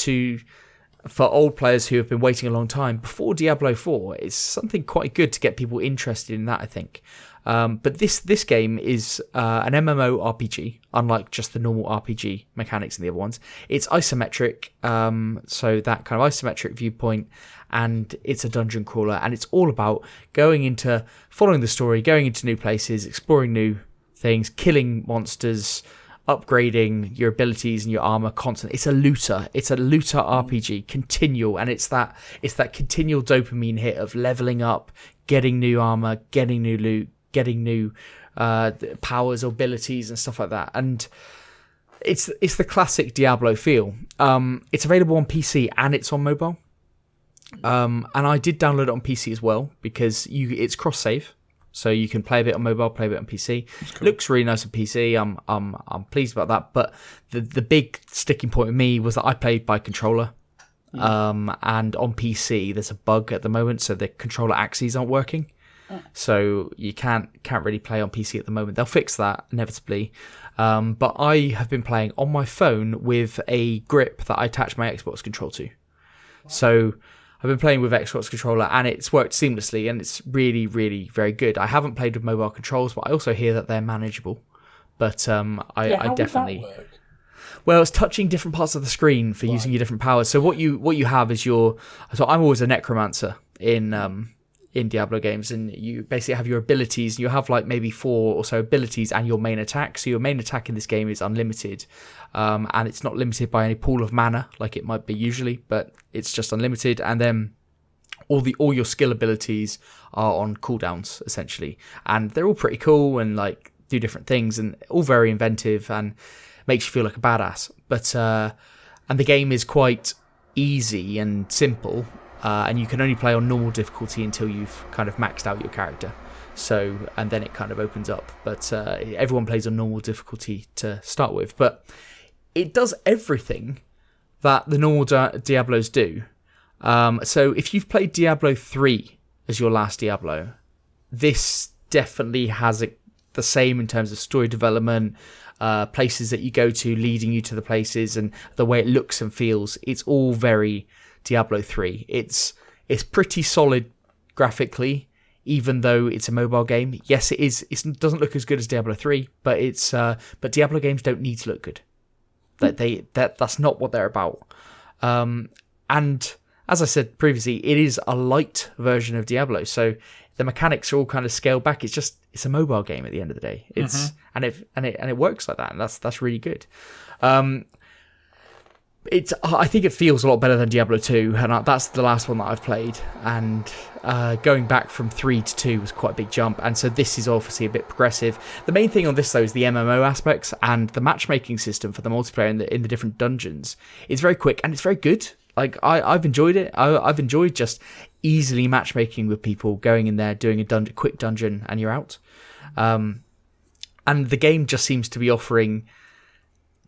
for old players who have been waiting a long time before Diablo 4. It's something quite good to get people interested in that, I think. But this game is an MMO RPG, unlike just the normal RPG mechanics in the other ones. It's isometric, so that kind of isometric viewpoint, and it's a dungeon crawler, and it's all about following the story, going into new places, exploring new things, killing monsters, upgrading your abilities and your armor constantly. It's a looter RPG, continual, and it's that continual dopamine hit of leveling up, getting new armor, getting new loot, getting new powers or abilities and stuff like that. And it's the classic Diablo feel. It's available on PC and it's on mobile. And I did download it on PC as well because it's cross save, so you can play a bit on mobile, play a bit on PC. Cool. Looks really nice on PC. I'm pleased about that. But the big sticking point with me was that I played by controller. And on PC there's a bug at the moment, so the controller axes aren't working. So you can't really play on PC at the moment. They'll fix that inevitably. But I have been playing on my phone with a grip that I attach my Xbox control to. So I've been playing with Xbox controller and it's worked seamlessly and it's really, really very good. I haven't played with mobile controls, but I also hear that they're manageable. But I definitely... Would that work? Well, it's touching different parts of the screen for using your different powers. So what you have is so I'm always a necromancer in in Diablo games, and you basically have your abilities. You have like maybe 4 or so abilities and your main attack. So your main attack in this game is unlimited, and it's not limited by any pool of mana like it might be usually, but it's just unlimited. And then all your skill abilities are on cooldowns essentially, and they're all pretty cool and like do different things and all very inventive and makes you feel like a badass. But and the game is quite easy and simple. And you can only play on normal difficulty until you've kind of maxed out your character. So, and then it kind of opens up. But everyone plays on normal difficulty to start with. But it does everything that the normal Diablos do. So if you've played Diablo 3 as your last Diablo, this definitely has the same in terms of story development, places that you go to leading you to the places, and the way it looks and feels. It's all very Diablo 3. It's pretty solid graphically, even though it's a mobile game. Yes, it is. It doesn't look as good as Diablo 3, but but Diablo games don't need to look good. That's not what they're about. And as I said previously, it is a light version of Diablo, so the mechanics are all kind of scaled back. It's a mobile game at the end of the day. And it works like that, and that's really good. I think it feels a lot better than Diablo 2, and that's the last one that I've played. And going back from 3 to 2 was quite a big jump, and so this is obviously a bit progressive. The main thing on this, though, is the MMO aspects and the matchmaking system for the multiplayer in the different dungeons. It's very quick and it's very good. Like I've enjoyed it. I've enjoyed just easily matchmaking with people, going in there, doing a quick dungeon, and you're out. And the game just seems to be offering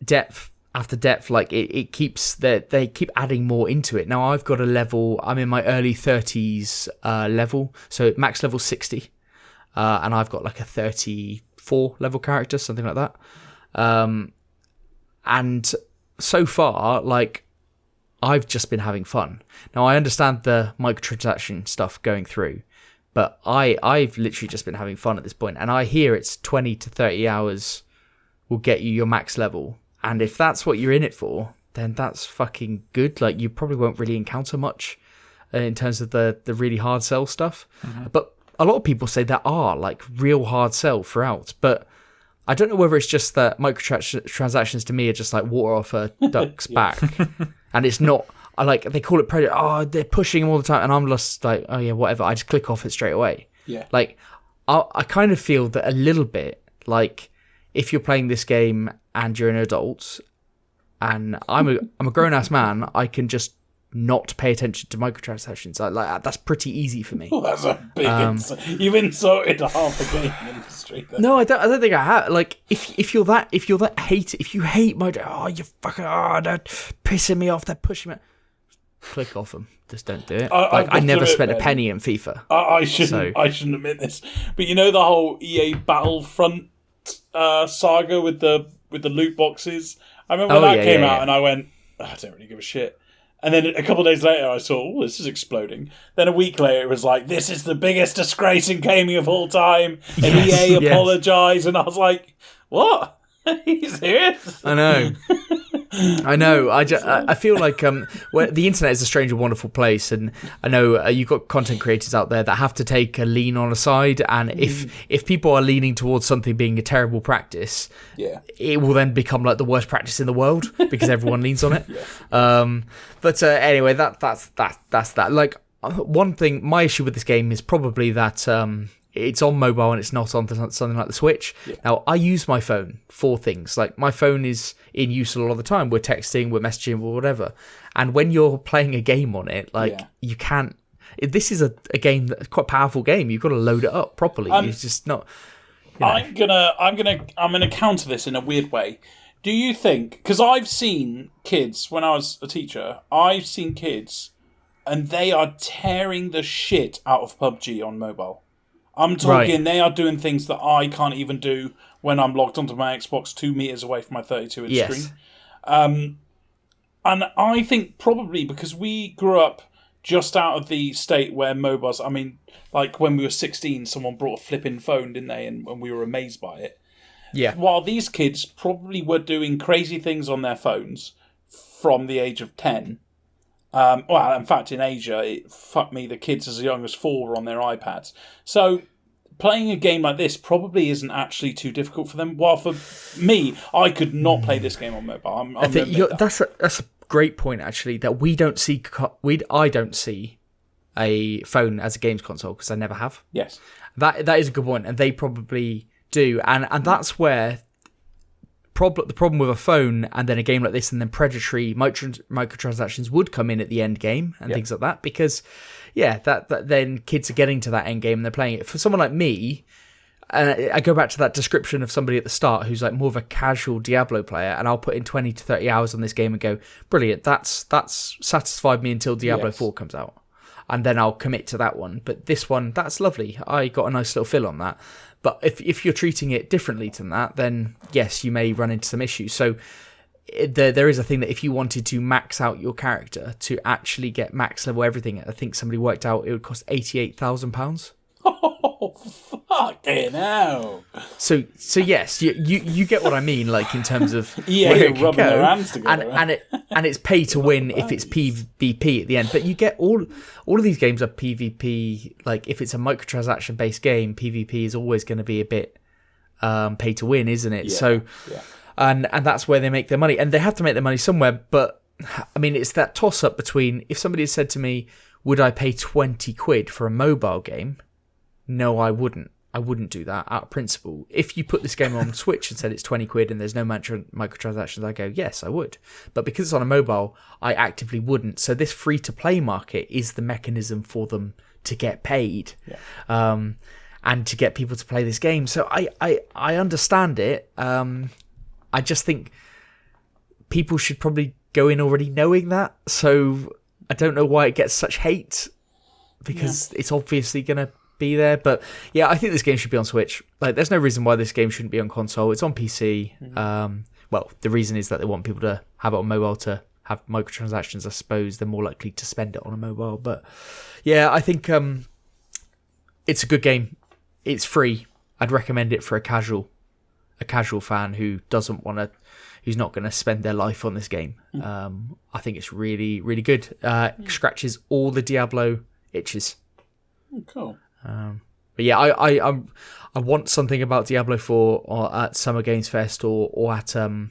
depth after depth. Like it keeps they keep adding more into it. Now I've got a level. I'm in my early 30s level, so max level 60, and I've got like a 34 level character, something like that. And so far, like, I've just been having fun. Now I understand the microtransaction stuff going through, but I've literally just been having fun at this point. And I hear it's 20 to 30 hours will get you your max level. And if that's what you're in it for, then that's fucking good. Like, you probably won't really encounter much in terms of the really hard sell stuff. Mm-hmm. But a lot of people say there are like real hard sell throughout. But I don't know whether it's just that microtransactions to me are just like water off a duck's back. And it's not, they call it predator. Oh, they're pushing them all the time. And I'm just like, oh yeah, whatever. I just click off it straight away. Yeah. Like, I kind of feel that a little bit, like, if you're playing this game and you're an adult, and I'm a grown ass man, I can just not pay attention to microtransactions. Like that's pretty easy for me. Well, that's a big insult. You've insulted half the game industry. Then. No, I don't think I have. Like, if you hate my, you fucking, they're pissing me off. They're pushing me. Click off them. Just don't do it. I never spent a penny in FIFA. I shouldn't admit this, but you know the whole EA Battlefront saga with the loot boxes. I remember when that came out, and I went, I don't really give a shit. And then a couple of days later, I saw, oh, this is exploding. Then a week later, it was like, this is the biggest disgrace in gaming of all time. And EA apologised, and I was like, what? Are you serious? I know. I feel like the internet is a strange and wonderful place, and I know you've got content creators out there that have to take a lean on a side, and if people are leaning towards something being a terrible practice, it will then become like the worst practice in the world because everyone leans on it. But anyway, that's that. Like, one thing, my issue with this game is probably that it's on mobile and it's not on something like the Switch. Now, I use my phone for things. Like, my phone is in use a lot of the time. We're texting, we're messaging, or whatever. And when you're playing a game on it, like, you can't... This is a game that's quite a powerful game. You've got to load it up properly. It's just not... I'm gonna counter this in a weird way. Do you think... Because I've seen kids, when I was a teacher, I've seen kids, and they are tearing the shit out of PUBG on mobile. I'm talking, They are doing things that I can't even do when I'm logged onto my Xbox 2 meters away from my 32-inch screen. And I think probably because we grew up just out of the state where mobiles... I mean, like when we were 16, someone brought a flipping phone, didn't they? And we were amazed by it. Yeah. While these kids probably were doing crazy things on their phones from the age of 10, Well, in fact, in Asia, the kids as young as 4 were on their iPads. So playing a game like this probably isn't actually too difficult for them. While for me, I could not play this game on mobile. That's a great point, actually, that I don't see a phone as a games console because I never have. Yes. That is a good point, and they probably do. And that's where the problem with a phone and then a game like this and then predatory microtransactions would come in at the end game and things like that, because that then kids are getting to that end game and they're playing it. For someone like me, I go back to that description of somebody at the start who's like more of a casual Diablo player, and I'll put in 20 to 30 hours on this game and go, brilliant, that's satisfied me until Diablo 4 comes out, and then I'll commit to that one. But this one, that's lovely, I got a nice little fill on that. But if you're treating it differently than that, then yes, you may run into some issues. So there is a thing that if you wanted to max out your character to actually get max level everything, I think somebody worked out it would cost £88,000. Oh, fucking hell. So yes, you get what I mean, like in terms of you're rubbing their hands together. And it's pay to win if it's PvP at the end. But you get all of these games are PvP. Like if it's a microtransaction based game, PvP is always going to be a bit pay to win, isn't it? And that's where they make their money, and they have to make their money somewhere. But I mean, it's that toss up between, if somebody had said to me, would I pay 20 quid for a mobile game? No, I wouldn't. I wouldn't do that out of principle. If you put this game on Switch and said it's 20 quid and there's no microtransactions, I go, yes, I would. But because it's on a mobile, I actively wouldn't. So this free-to-play market is the mechanism for them to get paid and to get people to play this game. So I understand it. I just think people should probably go in already knowing that. So I don't know why it gets such hate, because it's obviously going to be there. But I think this game should be on Switch. Like, there's no reason why this game shouldn't be on console. It's on PC. Well, the reason is that they want people to have it on mobile to have microtransactions. I suppose they're more likely to spend it on a mobile. But I think it's a good game. It's free. I'd recommend it for a casual fan who who's not going to spend their life on this game. I think it's really, really good. Scratches all the Diablo itches. Cool. But I want something about Diablo 4 or at Summer Games Fest or at the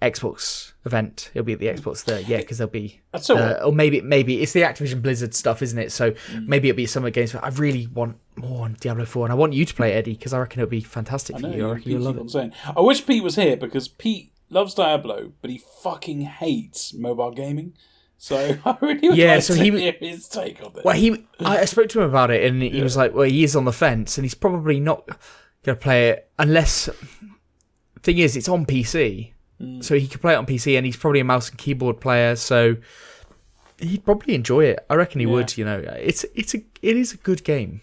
Xbox event. It'll be at the Xbox there, because there'll be or maybe it's the Activision Blizzard stuff, isn't it? So maybe it'll be Summer Games Fest. I really want more on Diablo 4, and I want you to play it, Eddie, because I reckon it'll be fantastic for you. I reckon you'll love it. I wish Pete was here, because Pete loves Diablo, but he fucking hates mobile gaming. So I really would like to hear his take on this. Well, I spoke to him about it, and he was like, well, he is on the fence, and he's probably not going to play it unless... Thing is, it's on PC, so he could play it on PC, and he's probably a mouse and keyboard player, so he'd probably enjoy it. I reckon he would. It is a good game.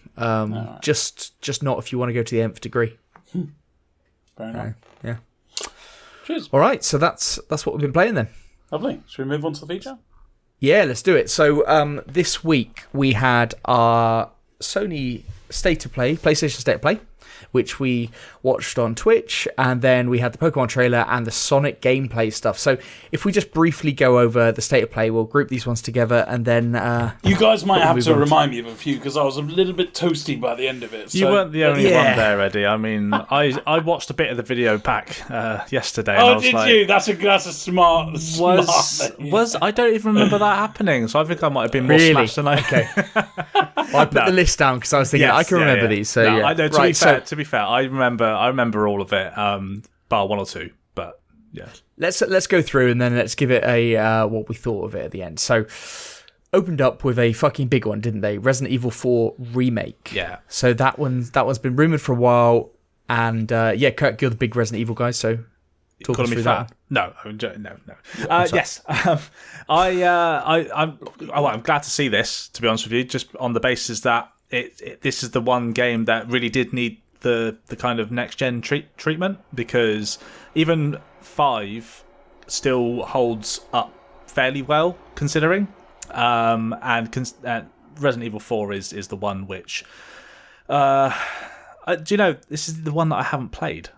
Just not if you want to go to the nth degree. Fair enough. Yeah. Cheers. All right, so that's what we've been playing then. Lovely. Should we move on to the feature? Yeah, let's do it. So this week we had our Sony State of Play, PlayStation State of Play, which we watched on Twitch, and then we had the Pokemon trailer and the Sonic gameplay stuff. So if we just briefly go over the State of Play, we'll group these ones together, and then... you guys might have to remind me of a few, because I was a little bit toasty by the end of it. So. You weren't the only one there, Eddie. I mean, I watched a bit of the video back yesterday. And I was you? That's a smart was I don't even remember that happening, so I think I might have been more smashed than I... Okay. Well, I put the list down because I was thinking I can remember these. So I know. To be fair, I remember all of it, bar one or two. But yeah, let's go through and then let's give it a what we thought of it at the end. So, opened up with a fucking big one, didn't they? Resident Evil 4 remake. Yeah. So that one's been rumored for a while, and Kirk, you're the big Resident Evil guy, so. Talk us through that. No. Yes, I'm glad to see this. To be honest with you, just on the basis that this is the one game that really did need the kind of next gen treatment, because even 5 still holds up fairly well considering, and Resident Evil 4 is the one which, do you know, this is the one that I haven't played.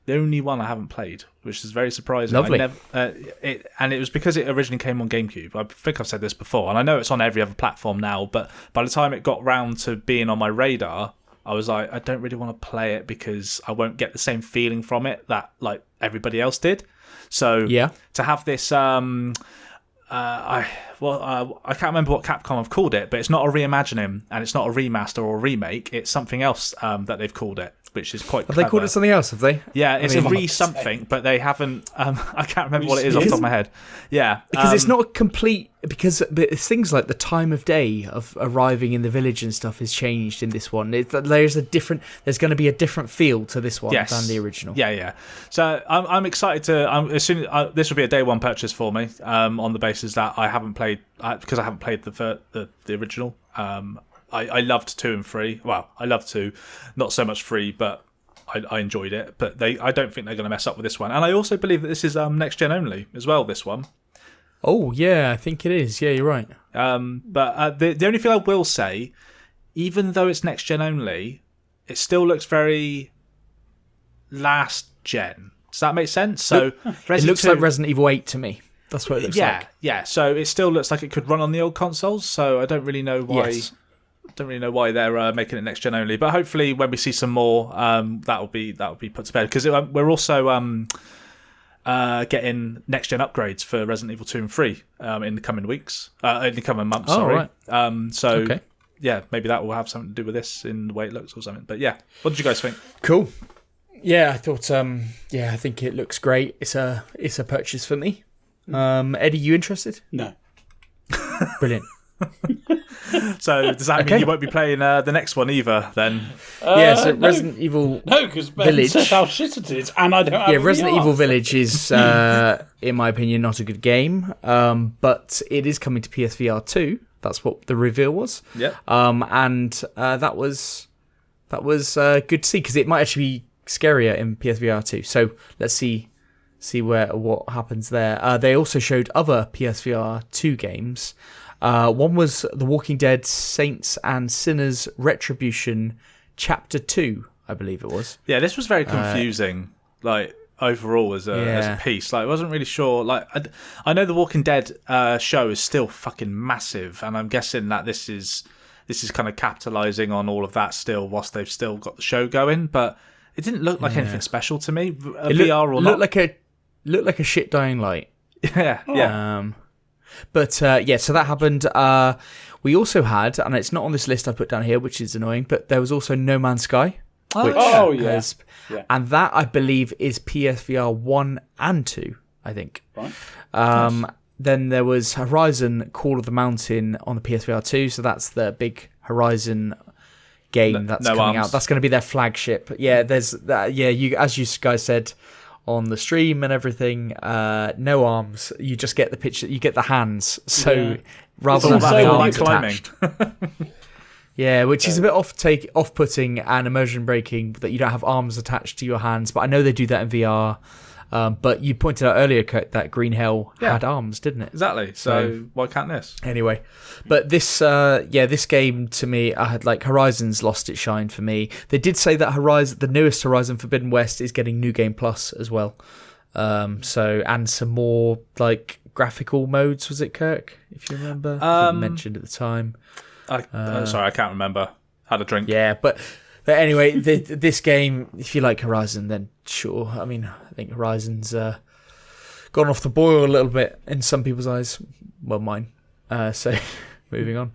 The only one I haven't played. which is very surprising. Lovely. And it was because it originally came on GameCube. I think I've said this before, and I know it's on every other platform now, but by the time it got round to being on my radar, I was like, I don't really want to play it because I won't get the same feeling from it that like everybody else did. So to have this, I can't remember what Capcom have called it, but it's not a reimagining and it's not a remaster or a remake. It's something else that they've called it, which is quite clever. Have they called it something else, have they? Yeah, it's a re-something, but they haven't... I can't remember what it is off the top of my head. Yeah. Because it's not a complete... Because it's things like the time of day of arriving in the village and stuff is changed in this one. There's going to be a different feel to this one than the original. Yeah. So I'm excited to... this will be a day one purchase for me on the basis that I haven't played... because I haven't played the original. I loved 2 and 3. Well, I loved 2, not so much 3, but I enjoyed it. But I don't think they're going to mess up with this one. And I also believe that this is next gen only as well. This one. Oh yeah, I think it is. Yeah, you're right. But the only thing I will say, even though it's next gen only, it still looks very last gen. Does that make sense? So it looks like Resident Evil 8 to me. That's what it looks like. Yeah. So it still looks like it could run on the old consoles. So I don't really know why. Yes. Don't really know why they're making it next gen only, but hopefully when we see some more, that'll be put to bed because we're also getting next gen upgrades for Resident Evil 2 and 3 in the coming weeks, in the coming months. Sorry. Right. Yeah, maybe that will have something to do with this in the way it looks or something. But yeah, what did you guys think? Cool. Yeah, I thought. I think it looks great. It's a purchase for me. Eddie, you interested? No. Brilliant. So does that mean you won't be playing the next one either then? So Resident Evil because Ben Village said how shit it is, and I don't have a Resident VR. Evil Village is, in my opinion, not a good game, but it is coming to PSVR 2. That's what the reveal was. Yeah. And that was good to see, because it might actually be scarier in PSVR 2. So let's see what happens there. They also showed other PSVR 2 games. One was The Walking Dead Saints and Sinners Retribution Chapter 2, I believe it was. Yeah, this was very confusing, like, overall as a piece. Like, I wasn't really sure. Like, I know The Walking Dead show is still fucking massive, and I'm guessing that this is kind of capitalising on all of that still, whilst they've still got the show going, but it didn't look like anything special to me, VR or not. Looked like a shit Dying Light. Yeah. But so that happened. We also had, and it's not on this list I put down here, which is annoying, but there was also No Man's Sky. And that, I believe, is PSVR 1 and 2, I think. Right. Then there was Horizon Call of the Mountain on the PSVR 2, so that's the big Horizon game that's coming out. That's going to be their flagship. Yeah, there's that. Yeah, as you guys said on the stream and everything, no arms. You just get the picture. You get the hands. So rather than having arms attached. Yeah, which is a bit off-putting and immersion breaking that you don't have arms attached to your hands. But I know they do that in VR. But you pointed out earlier, Kurt, that Green Hell had arms, didn't it? Exactly. So why can't this? Anyway, but this game to me, I had Horizon's lost its shine for me. They did say that the newest Horizon Forbidden West is getting New Game Plus as well. And some more graphical modes. Was it, Kirk? If you remember, I think you mentioned at the time. Sorry, I can't remember. Had a drink. Yeah, but anyway, this game, if you like Horizon, then sure. I mean, I think Horizon's gone off the boil a little bit in some people's eyes. Well, mine. So, moving on.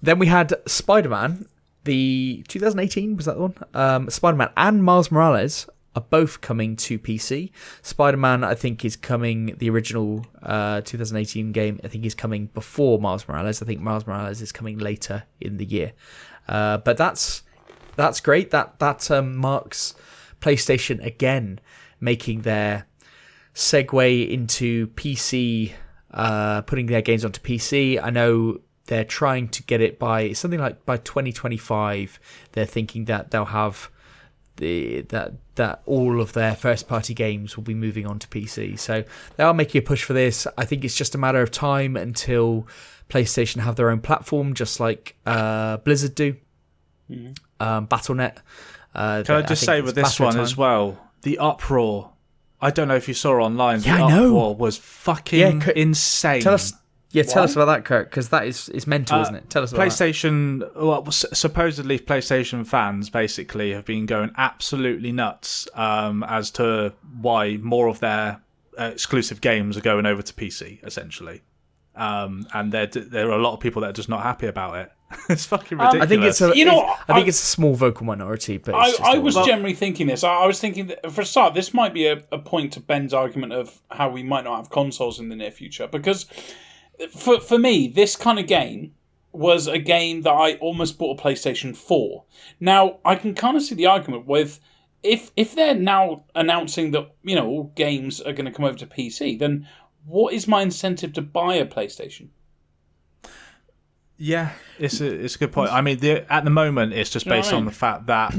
Then we had Spider-Man, the 2018, was that the one? Spider-Man and Miles Morales are both coming to PC. Spider-Man, I think, is coming, the original 2018 game, I think is coming before Miles Morales. I think Miles Morales is coming later in the year. But that's great. That marks PlayStation again making their segue into PC, putting their games onto PC. I know they're trying to get it by 2025. They're thinking that they'll have that all of their first party games will be moving on to PC. So they are making a push for this. I think it's just a matter of time until PlayStation have their own platform, just like Blizzard do. Battle.net. Can I just say with this one as well, the uproar I don't know if you saw online. Yeah, the I know. uproar was fucking insane. Tell us about that, Kirk, because that is mental, isn't it? Tell us about PlayStation. Well, supposedly PlayStation fans basically have been going absolutely nuts as to why more of their exclusive games are going over to PC, essentially. And there are a lot of people that are just not happy about it. It's fucking ridiculous. I think it's a small vocal minority, but I was generally thinking this. I was thinking that for a start, this might be a point to Ben's argument of how we might not have consoles in the near future. Because for me, this kind of game was a game that I almost bought a PlayStation 4. Now, I can kind of see the argument with if they're now announcing that all games are going to come over to PC, then what is my incentive to buy a PlayStation? Yeah, it's a good point. I mean, at the moment, it's just based on the fact that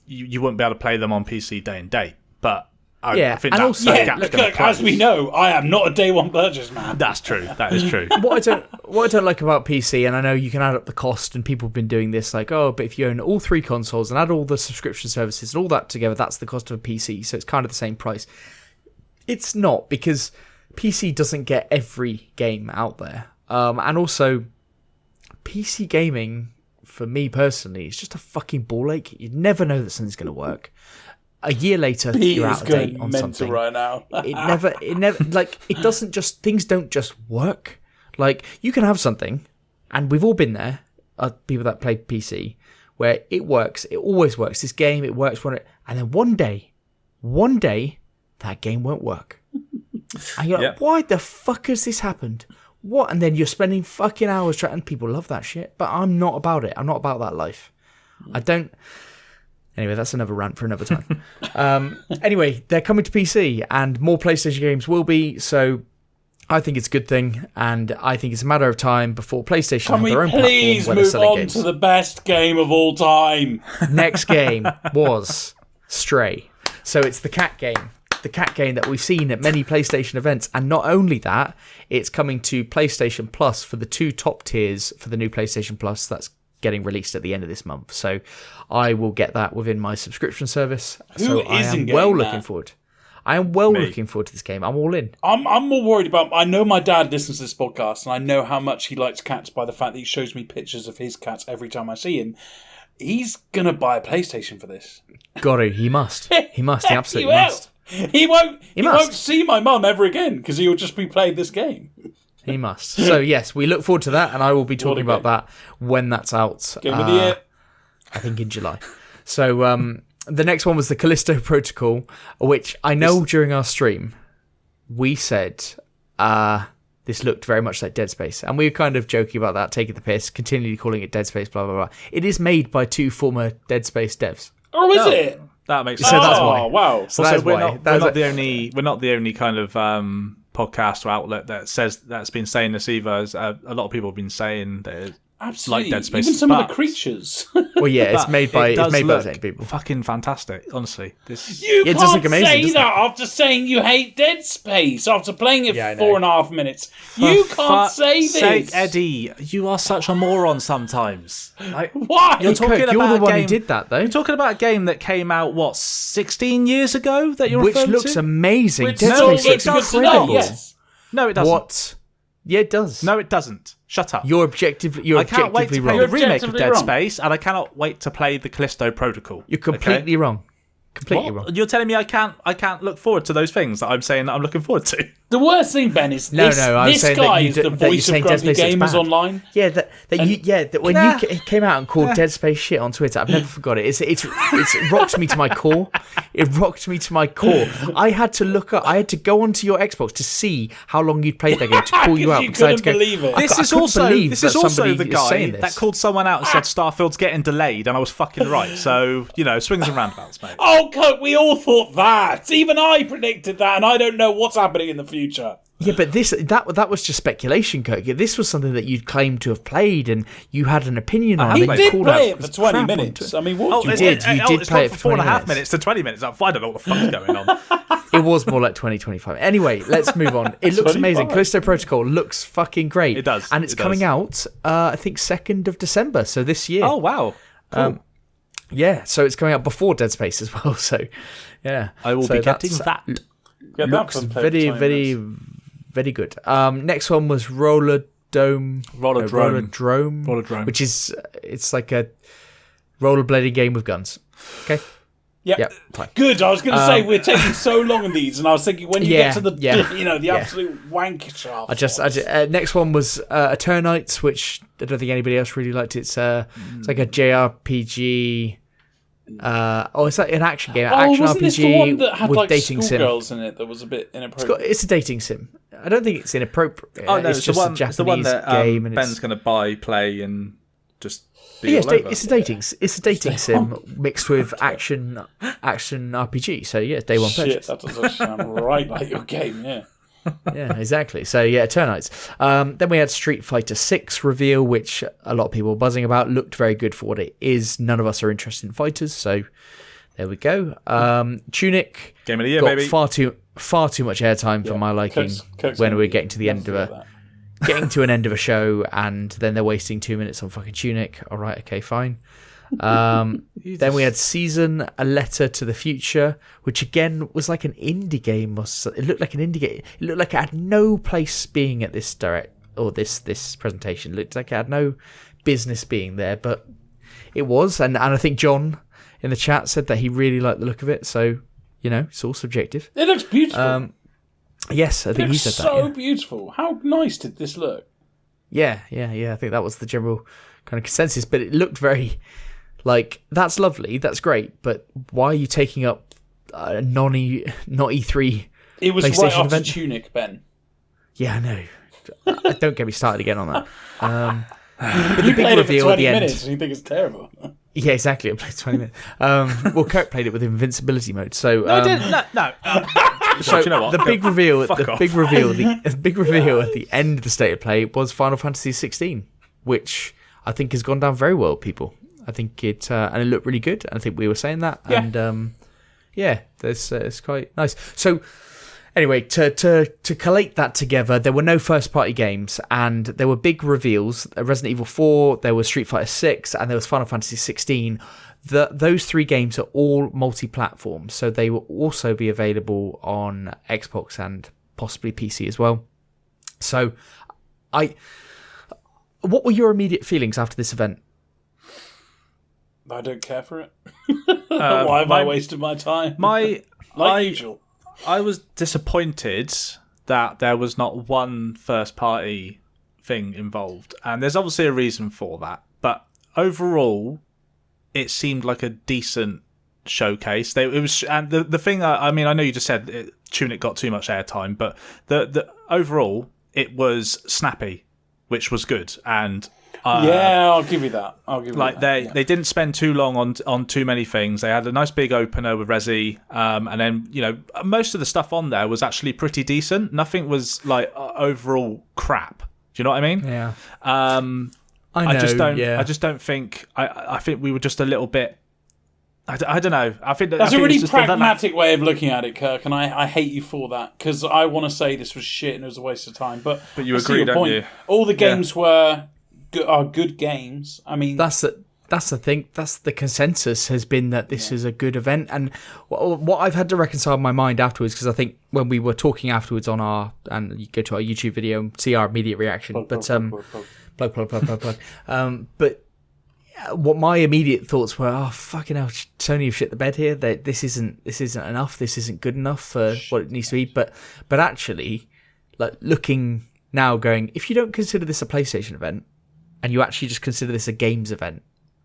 you wouldn't be able to play them on PC day and date. But I think as we know, I am not a day one purchase man. That's true. That is true. What I don't like about PC, and I know you can add up the cost, and people have been doing this, like, but if you own all three consoles and add all the subscription services and all that together, that's the cost of a PC. So it's kind of the same price. It's not, because PC doesn't get every game out there. And also, PC gaming, for me personally, is just a fucking ball ache. You never know that something's going to work. A year later, you're out of date on something. Right now. it never, like, it doesn't just, things don't just work. Like, you can have something, and we've all been there, people that play PC, where it works, it always works. This game, it works, and then one day, that game won't work. And you're like, why the fuck has this happened? What? And then you're spending fucking hours trying, and people love that shit, but I'm not about it. I'm not about that life. I don't. Anyway, that's another rant for another time. Anyway, they're coming to PC, and more PlayStation games will be, so I think it's a good thing, and I think it's a matter of time before PlayStation have their own platform where they're selling games. Can we please move on to the best game of all time? Next game was Stray. So it's the cat game. The cat game that we've seen at many PlayStation events. And not only that, it's coming to PlayStation Plus for the 2 top tiers for the new PlayStation Plus. That's getting released at the end of this month. So I will get that within my subscription service. I am looking forward. I am looking forward to this game. I'm all in. I'm more worried about... I know my dad listens to this podcast, and I know how much he likes cats by the fact that he shows me pictures of his cats every time I see him. He's going to buy a PlayStation for this. Got to. He must. He must. He absolutely must. He won't see my mum ever again because he'll just be playing this game. He must. So yes, we look forward to that, and I will be talking about that when that's out. Game of the year. I think in July. So the next one was the Callisto Protocol, which I know during our stream we said this looked very much like Dead Space, and we were kind of joking about that, taking the piss, continually calling it Dead Space, blah blah blah. It is made by 2 former Dead Space devs. Oh, is it? That makes sense. So that's why. Wow. So that's why. We're not the only kind of podcast or outlet that's been saying this either. As a lot of people have been saying that Absolutely. Like Dead Space. Even some of the creatures. Well, yeah, it's made by the same people. Fucking fantastic, honestly. You can't say that after saying you hate Dead Space after playing it for 4.5 minutes. You can't say this. Sake, Eddie, you are such a moron sometimes. Why? You're the one who did that, though. You're talking about a game that came out 16 years ago that you're which referring looks to? amazing. Which Dead Space looks incredible. Yes. No, it doesn't. What? Yeah, it does. No, it doesn't. Shut up. You're objectively wrong. I can't wait to play the remake of Dead Space, and I cannot wait to play the Callisto Protocol. You're completely wrong. Completely wrong. wrong. You're telling me I can't look forward to those things that I'm saying that I'm looking forward to. The worst thing, Ben, is this guy is the voice of Grumpy Gamers Online. Yeah, that when you came out and called Dead Space shit on Twitter, I've never forgot it. It's rocked me to my core. It rocked me to my core. I had to look up. I had to go onto your Xbox to see how long you'd played that game to call you out. You couldn't believe it. This is also the guy that called someone out and said Starfield's getting delayed, and I was fucking right. So swings and roundabouts, mate. Oh, Coke, we all thought that. Even I predicted that, and I don't know what's happening in the future. Yeah, but that was just speculation, Kirk. This was something that you'd claimed to have played, and you had an opinion on. He did play it for 20 minutes. I mean, what you did? You did play it for 4.5 minutes to 20 minutes. I don't know what the fuck's going on. It was more like 20-25. Anyway, let's move on. It looks amazing. Callisto Protocol looks fucking great. It does. And it's coming out, I think, 2nd of December, so this year. Oh, wow. Cool. Yeah, so it's coming out before Dead Space as well. So, yeah, I will be getting that. Get that looks for play for 20 minutes. very good. Next one was Rollerdrome, which is it's like a rollerblading game with guns. Okay. Yeah, fine. good. I was going to say we're taking so long on these, and I was thinking when you get to the absolute wank shaft. Next one was Eternites, which I don't think anybody else really liked. It's like a JRPG. It's like an action game. Action wasn't RPG this the one that had with like dating sim. schoolgirls in it that was a bit inappropriate? It's a dating sim. I don't think it's inappropriate. Oh no, it's just a Japanese it's the one that game. And Ben's going to buy, play, and just. It's a dating sim mixed with action RPG. So yeah, day one purchase. That doesn't sound right like your game. Yeah. Yeah, exactly. So yeah, Eternites. Then we had Street Fighter 6 reveal, which a lot of people were buzzing about. Looked very good for what it is. None of us are interested in fighters, so there we go. Tunic Game of the Year, got baby. far too much airtime for my liking. Kirk's when we're getting to the end of an end of a show, and then they're wasting 2 minutes on fucking Tunic. All right, okay, fine. Then we had Season, A Letter to the Future, which again was like an indie game. It looked like an indie game. It looked like it had no place being at this this presentation. It looked like it had no business being there, but it was. And I think John in the chat said that he really liked the look of it. So it's all subjective. It looks beautiful. Yes, I think he said that. So beautiful. How nice did this look? Yeah. I think that was the general kind of consensus. But it looked very like, that's lovely, that's great. But why are you taking up not E3? It was PlayStation right after event? Tunic, Ben. Yeah, I know. Don't get me started again on that. But You the big played it for reveal 20 at the minutes end. and you think it's terrible. Yeah, exactly. I played 20 minutes. Well, Kirk played it with invincibility mode. So No, I didn't. No. So you know what? the big reveal at Fuck off. the big reveal at the end of the state of play was Final Fantasy 16, which I think has gone down very well with people. I think it and it looked really good. I think we were saying that, and it's quite nice. So anyway, to collate that together, there were no first party games, and there were big reveals: Resident Evil 4, there was Street Fighter 6, and there was Final Fantasy 16. Those three games are all multi-platform, so they will also be available on Xbox and possibly PC as well. So, what were your immediate feelings after this event? I don't care for it. Why have I wasted my time? Usual. I was disappointed that there was not one first party thing involved, and there's obviously a reason for that. But overall, it seemed like a decent showcase. It was, and the thing. I mean, I know you just said Tunic got too much airtime, but the overall it was snappy, which was good. And I'll give you that. They didn't spend too long on too many things. They had a nice big opener with Resi, and then most of the stuff on there was actually pretty decent. Nothing was like overall crap. Do you know what I mean? Yeah. I just don't think. I think we were just a little bit. I don't know. I think that's a really pragmatic way of looking at it, Kirk, and I hate you for that because I want to say this was shit and it was a waste of time. But you agree, don't you? All the games are good games. I mean, that's the thing. That's the consensus has been that this is a good event, and what I've had to reconcile in my mind afterwards, because I think when we were talking afterwards and you go to our YouTube video and see our immediate reaction, but what my immediate thoughts were, oh fucking hell, Sony have shit the bed here. This isn't enough. This isn't good enough for what it needs to be. But actually, like looking now, going, if you don't consider this a PlayStation event, and you actually just consider this a games event,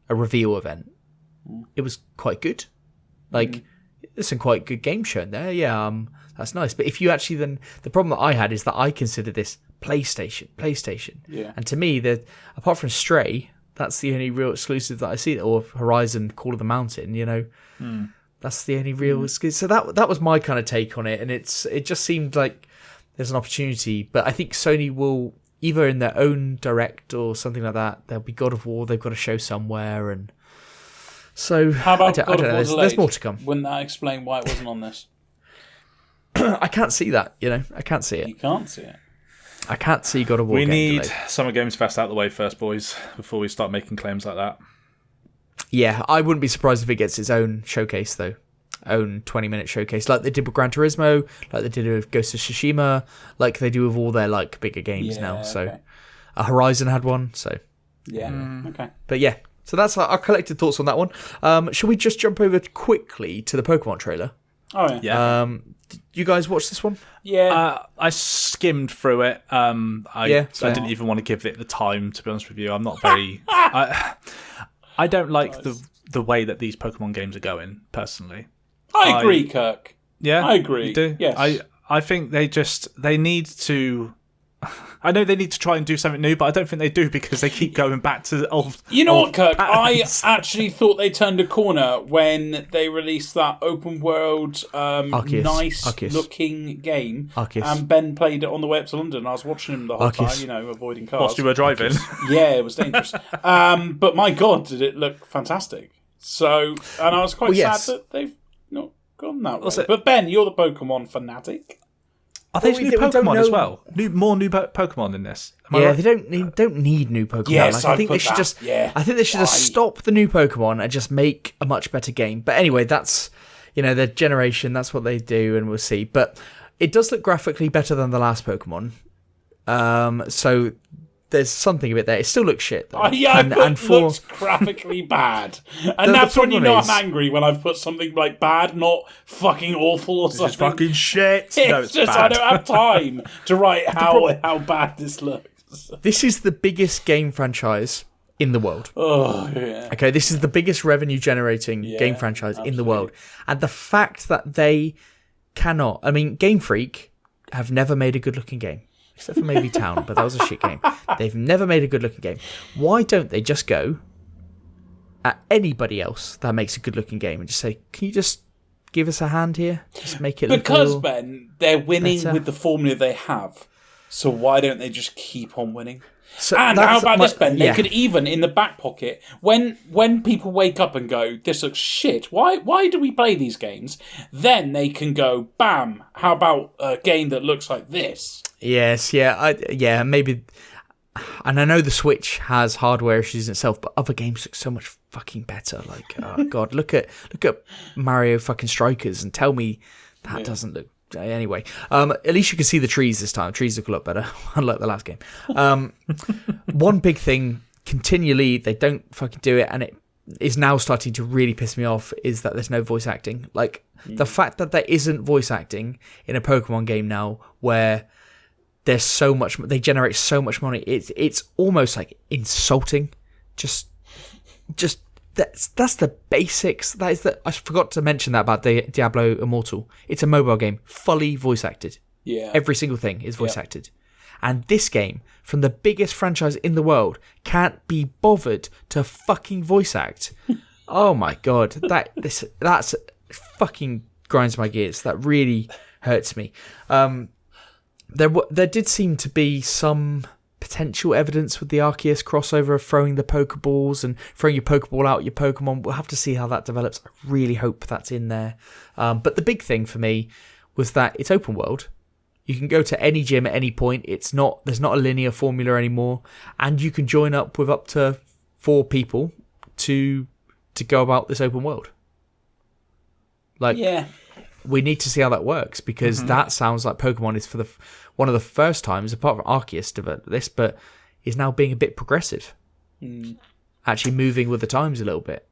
a reveal event, it was quite good. Like there's some quite good games shown there. Yeah, that's nice. But if you actually then, the problem that I had is that I consider this PlayStation. Yeah. And to me, apart from Stray, that's the only real exclusive that I see, or Horizon Call of the Mountain, that's the only real exclusive. So that was my kind of take on it, and it just seemed like there's an opportunity. But I think Sony will, either in their own direct or something like that, there'll be God of War they've got to show somewhere, and so how about I don't know. There's more to come. Wouldn't that explain why it wasn't on this? I can't see that, I can't see it. You can't see it. I can't see God of War. We getting need delayed. Summer Games Fest out of the way first, boys, before we start making claims like that. Yeah, I wouldn't be surprised if it gets its own showcase, though. Own 20-minute showcase, like they did with Gran Turismo, like they did with Ghost of Tsushima, like they do with all their like bigger games now. So Horizon had one, so okay. But yeah, so that's our collected thoughts on that one. Shall we just jump over quickly to the Pokemon trailer? Oh yeah. Did you guys watch this one? Yeah. I skimmed through it. I didn't even want to give it the time, to be honest with you. I'm not very. I don't like the way that these Pokemon games are going, personally. I agree, Kirk. Yeah, I agree. You do? Yes. I think they need to. I know they need to try and do something new, but I don't think they do because they keep going back to old. You know old what, Kirk? patterns. I actually thought they turned a corner when they released that open world, nice-looking game. Arceus. And Ben played it on the way up to London. I was watching him the whole Arceus. time, avoiding cars. Whilst you were driving. Yeah, it was dangerous. But my God, did it look fantastic. So, and I was quite sad that they've not gone that way. But Ben, you're the Pokemon fanatic. Are there Well, new we don't Pokemon know. as well? More new Pokemon in this? Am I Yeah, right? they don't need new Pokemon. Yes, I think I'd they put should that. just. Yeah. I think they should just stop the new Pokemon and just make a much better game. But anyway, that's their generation. That's what they do, and we'll see. But it does look graphically better than the last Pokemon. So there's something a bit there. It still looks shit. Though. Looks graphically bad. And that's when you know I'm angry, when I've put something like bad, not fucking awful or something. It's fucking shit. It's just bad. I don't have time to write how bad this looks. This is the biggest game franchise in the world. Oh, yeah. Okay, this is the biggest revenue-generating game franchise in the world. And the fact that they cannot... I mean, Game Freak have never made a good-looking game. Except for maybe Town, but that was a shit game. They've never made a good-looking game. Why don't they just go at anybody else that makes a good-looking game and just say, can you just give us a hand here? Just make it look a little Ben, they're winning better. with the formula they have. So why don't they just keep on winning? So And how that's about my- this, Ben? yeah. They could even, in the back pocket, when people wake up and go, this looks shit, why do we play these games? Then they can go, bam, how about a game that looks like this? Yes, yeah, maybe. And I know the Switch has hardware issues itself, but other games look so much fucking better. Like, oh god, look at Mario fucking Strikers and tell me that doesn't look. Anyway, at least you can see the trees this time. Trees look a lot better, unlike the last game. One big thing, continually, they don't fucking do it, and it is now starting to really piss me off, is that there's no voice acting. Like, the fact that there isn't voice acting in a Pokemon game now, where there's so much, they generate so much money, it's almost like insulting. Just that's the basics. That is I forgot to mention that about Diablo Immortal. It's a mobile game, fully voice acted. Yeah. Every single thing is voice acted. And this game, from the biggest franchise in the world, can't be bothered to fucking voice act. Oh my god, that's fucking grinds my gears. That really hurts me. There did seem to be some potential evidence with the Arceus crossover of throwing the Pokeballs and throwing your Pokeball out your Pokemon. We'll have to see how that develops. I really hope that's in there. But the big thing for me was that it's open world. You can go to any gym at any point. There's not a linear formula anymore, and you can join up with up to 4 people to go about this open world. Like, we need to see how that works, because that sounds like Pokemon is for one of the first times, apart from Arceus developed this, but is now being a bit progressive, actually moving with the times a little bit.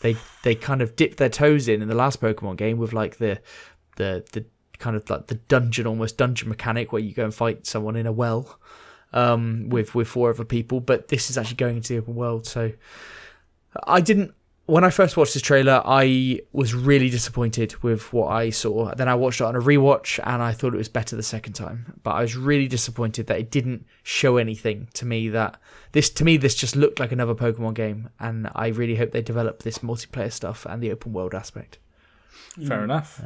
They kind of dipped their toes in the last Pokemon game with like the kind of like the dungeon mechanic where you go and fight someone in a well with 4 other people, but this is actually going into the open world. So when I first watched this trailer, I was really disappointed with what I saw. Then I watched it on a rewatch, and I thought it was better the second time. But I was really disappointed that it didn't show anything to me. This just looked like another Pokemon game, and I really hope they develop this multiplayer stuff and the open world aspect. Fair enough.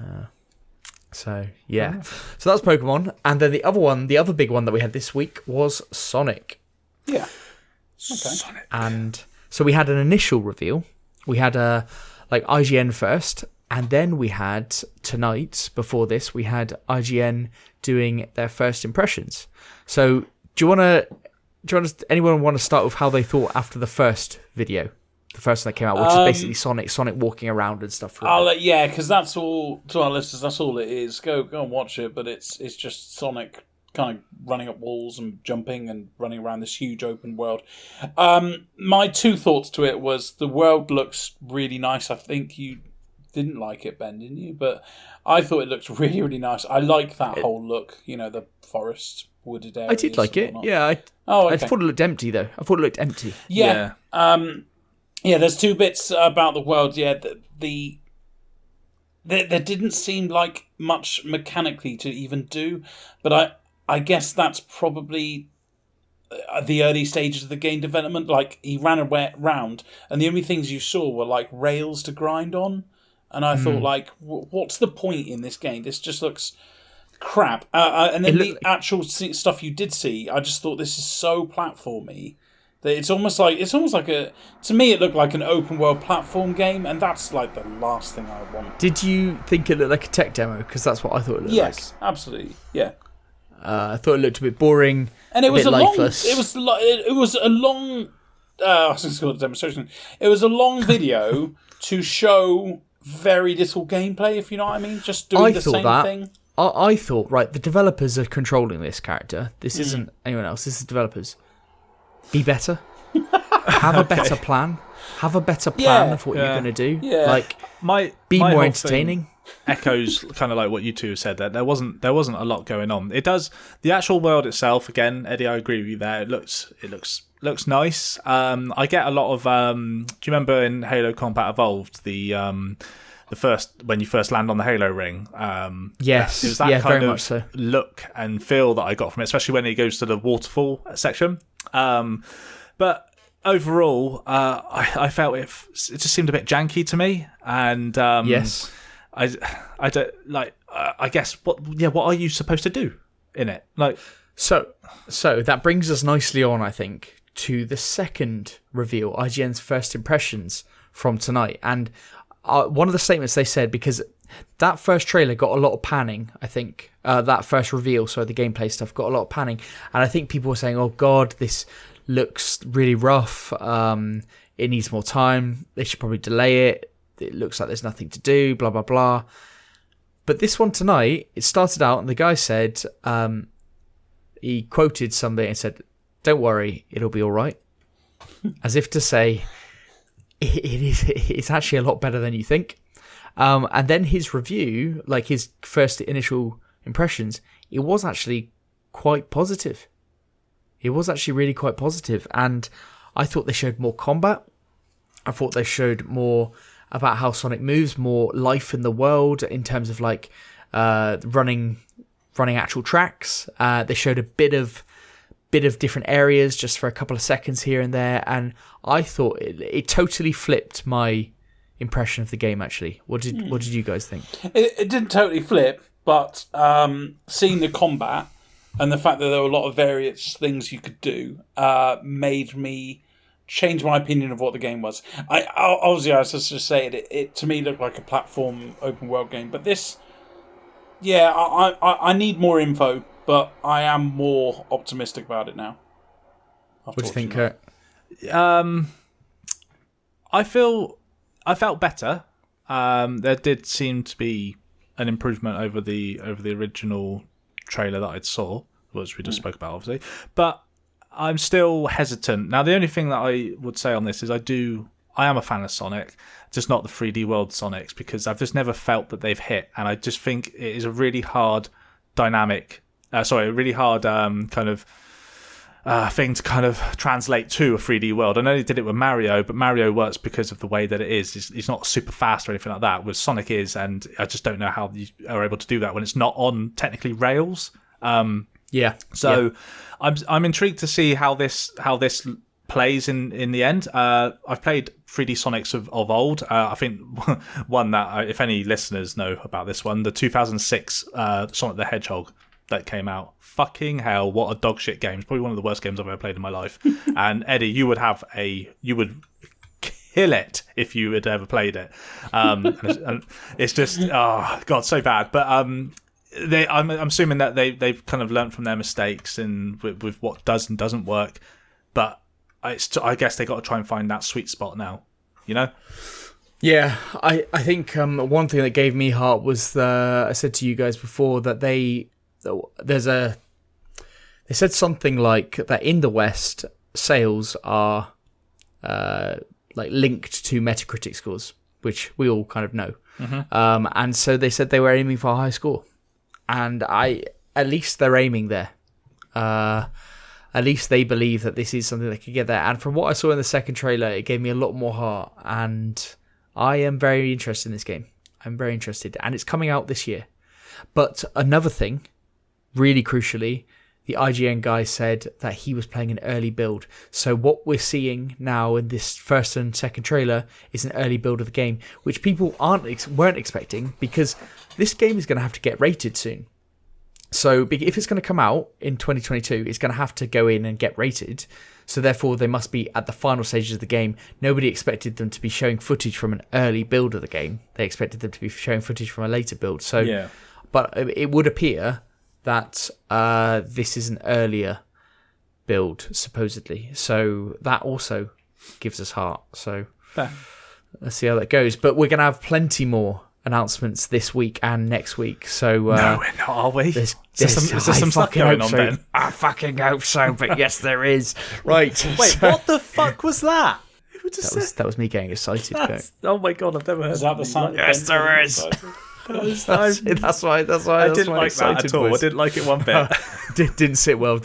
So yeah, so that's Pokemon, and then the other big one that we had this week was Sonic. Yeah. Okay. Sonic. And so we had an initial reveal. We had IGN first, and then we had tonight, before this, we had IGN doing their first impressions. So anyone want to start with how they thought after the first video? The first one that came out, which is basically Sonic walking around and stuff. Yeah, because that's all to our listeners. That's all it is. Go and watch it. But it's just Sonic kind of running up walls and jumping and running around this huge open world. My two thoughts to it was the world looks really nice. I think you didn't like it, Ben, didn't you? But I thought it looked really, really nice. I like that whole look. The forest, wooded areas. I did like it. Yeah. Okay. I thought it looked empty though. I thought it looked empty. Yeah. There's two bits about the world. Yeah, there didn't seem like much mechanically to even do, but I guess that's probably the early stages of the game development. Like, he ran around, and the only things you saw were like rails to grind on, and I thought, like, what's the point in this game? This just looks crap. And then the actual stuff you did see, I just thought, this is so platformy. It's almost like to me it looked like an open world platform game, and that's like the last thing I want. Did you think it looked like a tech demo? Because that's what I thought it looked like. Yes, absolutely. Yeah. I thought it looked a bit boring, and it was a bit lifeless. It was a long. I was going to call it a demonstration. It was a long video to show very little gameplay, if you know what I mean. Just doing the same thing. I thought, right, the developers are controlling this character. This isn't anyone else. This is the developers. Be better. Have a better plan. Have a better plan of what you're going to do. Yeah. Like, be more entertaining. Echoes kind of like what you two have said. That there wasn't a lot going on. It does, the actual world itself. Again, Eddie, I agree with you there. It looks nice. I get a lot of. Do you remember in Halo Combat Evolved the first, when you first land on the Halo ring? Yes, it was that kind very of much so. Look and feel that I got from it, especially when he goes to the waterfall section. But overall, I felt it just seemed a bit janky to me, and yes, I don't like. I guess what are you supposed to do in it? Like, so that brings us nicely on, I think, to the second reveal, IGN's first impressions from tonight, and one of the statements they said, because that first trailer got a lot of panning, I think. That first reveal, so the gameplay stuff got a lot of panning, and I think people were saying, "Oh God, this looks really rough. It needs more time. They should probably delay it. It looks like there's nothing to do. Blah blah blah." But this one tonight, it started out, and the guy said, he quoted somebody and said, "Don't worry, it'll be all right," as if to say, it's actually a lot better than you think. And then his review, like his first initial impressions, it was actually quite positive. It was actually really quite positive, and I thought they showed more combat. I thought they showed more about how Sonic moves, more life in the world in terms of like running actual tracks. They showed a bit of different areas just for a couple of seconds here and there, and I thought it totally flipped my impression of the game. Actually, what did you guys think? It didn't totally flip, but seeing the combat and the fact that there were a lot of various things you could do made me change my opinion of what the game was. I was just saying it to me looked like a platform open world game, but this, I need more info, but I am more optimistic about it now. What do you think, Kurt? I felt better. There did seem to be an improvement over the original trailer that I saw, which we just spoke about, obviously. But I'm still hesitant. Now, the only thing that I would say on this is I am a fan of Sonic, just not the 3D World Sonics, because I've just never felt that they've hit, and I just think it is a really hard kind of thing to kind of translate to a 3D world. I know they did it with Mario, but Mario works because of the way that it is. It's not super fast or anything like that, whereas Sonic is, and I just don't know how you are able to do that when it's not on technically rails. I'm intrigued to see how this plays in the end. I've played 3D Sonics of old. I think one that, if any listeners know about this one, the 2006 Sonic the Hedgehog that came out. Fucking hell, what a dog shit game. It's probably one of the worst games I've ever played in my life. And Eddie, you would kill it if you had ever played it. And it's just, oh god, so bad. But I'm assuming that they've kind of learned from their mistakes and with what does and doesn't work. But I guess they got to try and find that sweet spot now. you know? Yeah, I think one thing that gave me heart was I said to you guys before that they said something like that in the West, sales are like linked to Metacritic scores, which we all kind of know. And so they said they were aiming for a high score, and at least they're aiming there. At least they believe that this is something they could get there. And from what I saw in the second trailer, it gave me a lot more heart, and I am very interested in this game. I'm very interested, and it's coming out this year. But another thing, really crucially, the IGN guy said that he was playing an early build. So what we're seeing now in this first and second trailer is an early build of the game, which people weren't expecting, because this game is going to have to get rated soon. So if it's going to come out in 2022, it's going to have to go in and get rated. So therefore, they must be at the final stages of the game. Nobody expected them to be showing footage from an early build of the game. They expected them to be showing footage from a later build. So, Yeah. But it would appear that this is an earlier build, supposedly. So that also gives us heart. So Fair. let's see how that goes. But we're going to have plenty more announcements this week and next week. So No, we're not, are we? Is there some stuff going on, Ben? I fucking hope so, but yes, there is. Right. Wait, so- what the fuck was that? Who just that was me getting excited. oh my god, I've never heard Is that the sound? Yes, there is. That's why. I didn't like that at all. I didn't like it one bit. Didn't sit well.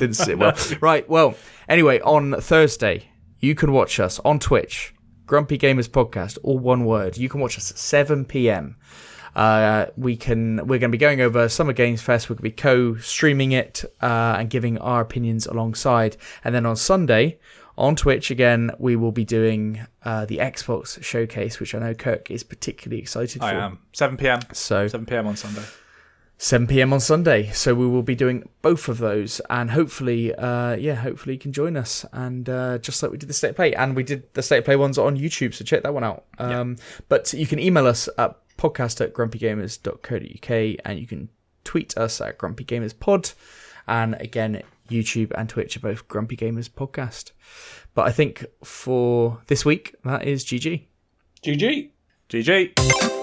Right. Well. Anyway, on Thursday, you can watch us on Twitch, Grumpy Gamers Podcast, all one word. You can watch us at 7 p.m. We're going to be going over Summer Games Fest. We're going to be co-streaming it and giving our opinions alongside. And then on Sunday, on Twitch again, we will be doing the Xbox showcase, which I know Kirk is particularly excited for. I am. 7 p.m. So 7 p.m. on Sunday. 7 p.m. on Sunday. So we will be doing both of those, and hopefully you can join us. And just like we did the State of Play, and we did the State of Play ones on YouTube, so check that one out. But you can email us at podcast@grumpygamers.co.uk, and you can tweet us at grumpygamerspod. And again, YouTube and Twitch are both Grumpy Gamers Podcast. But I think for this week, that is GG. GG. GG.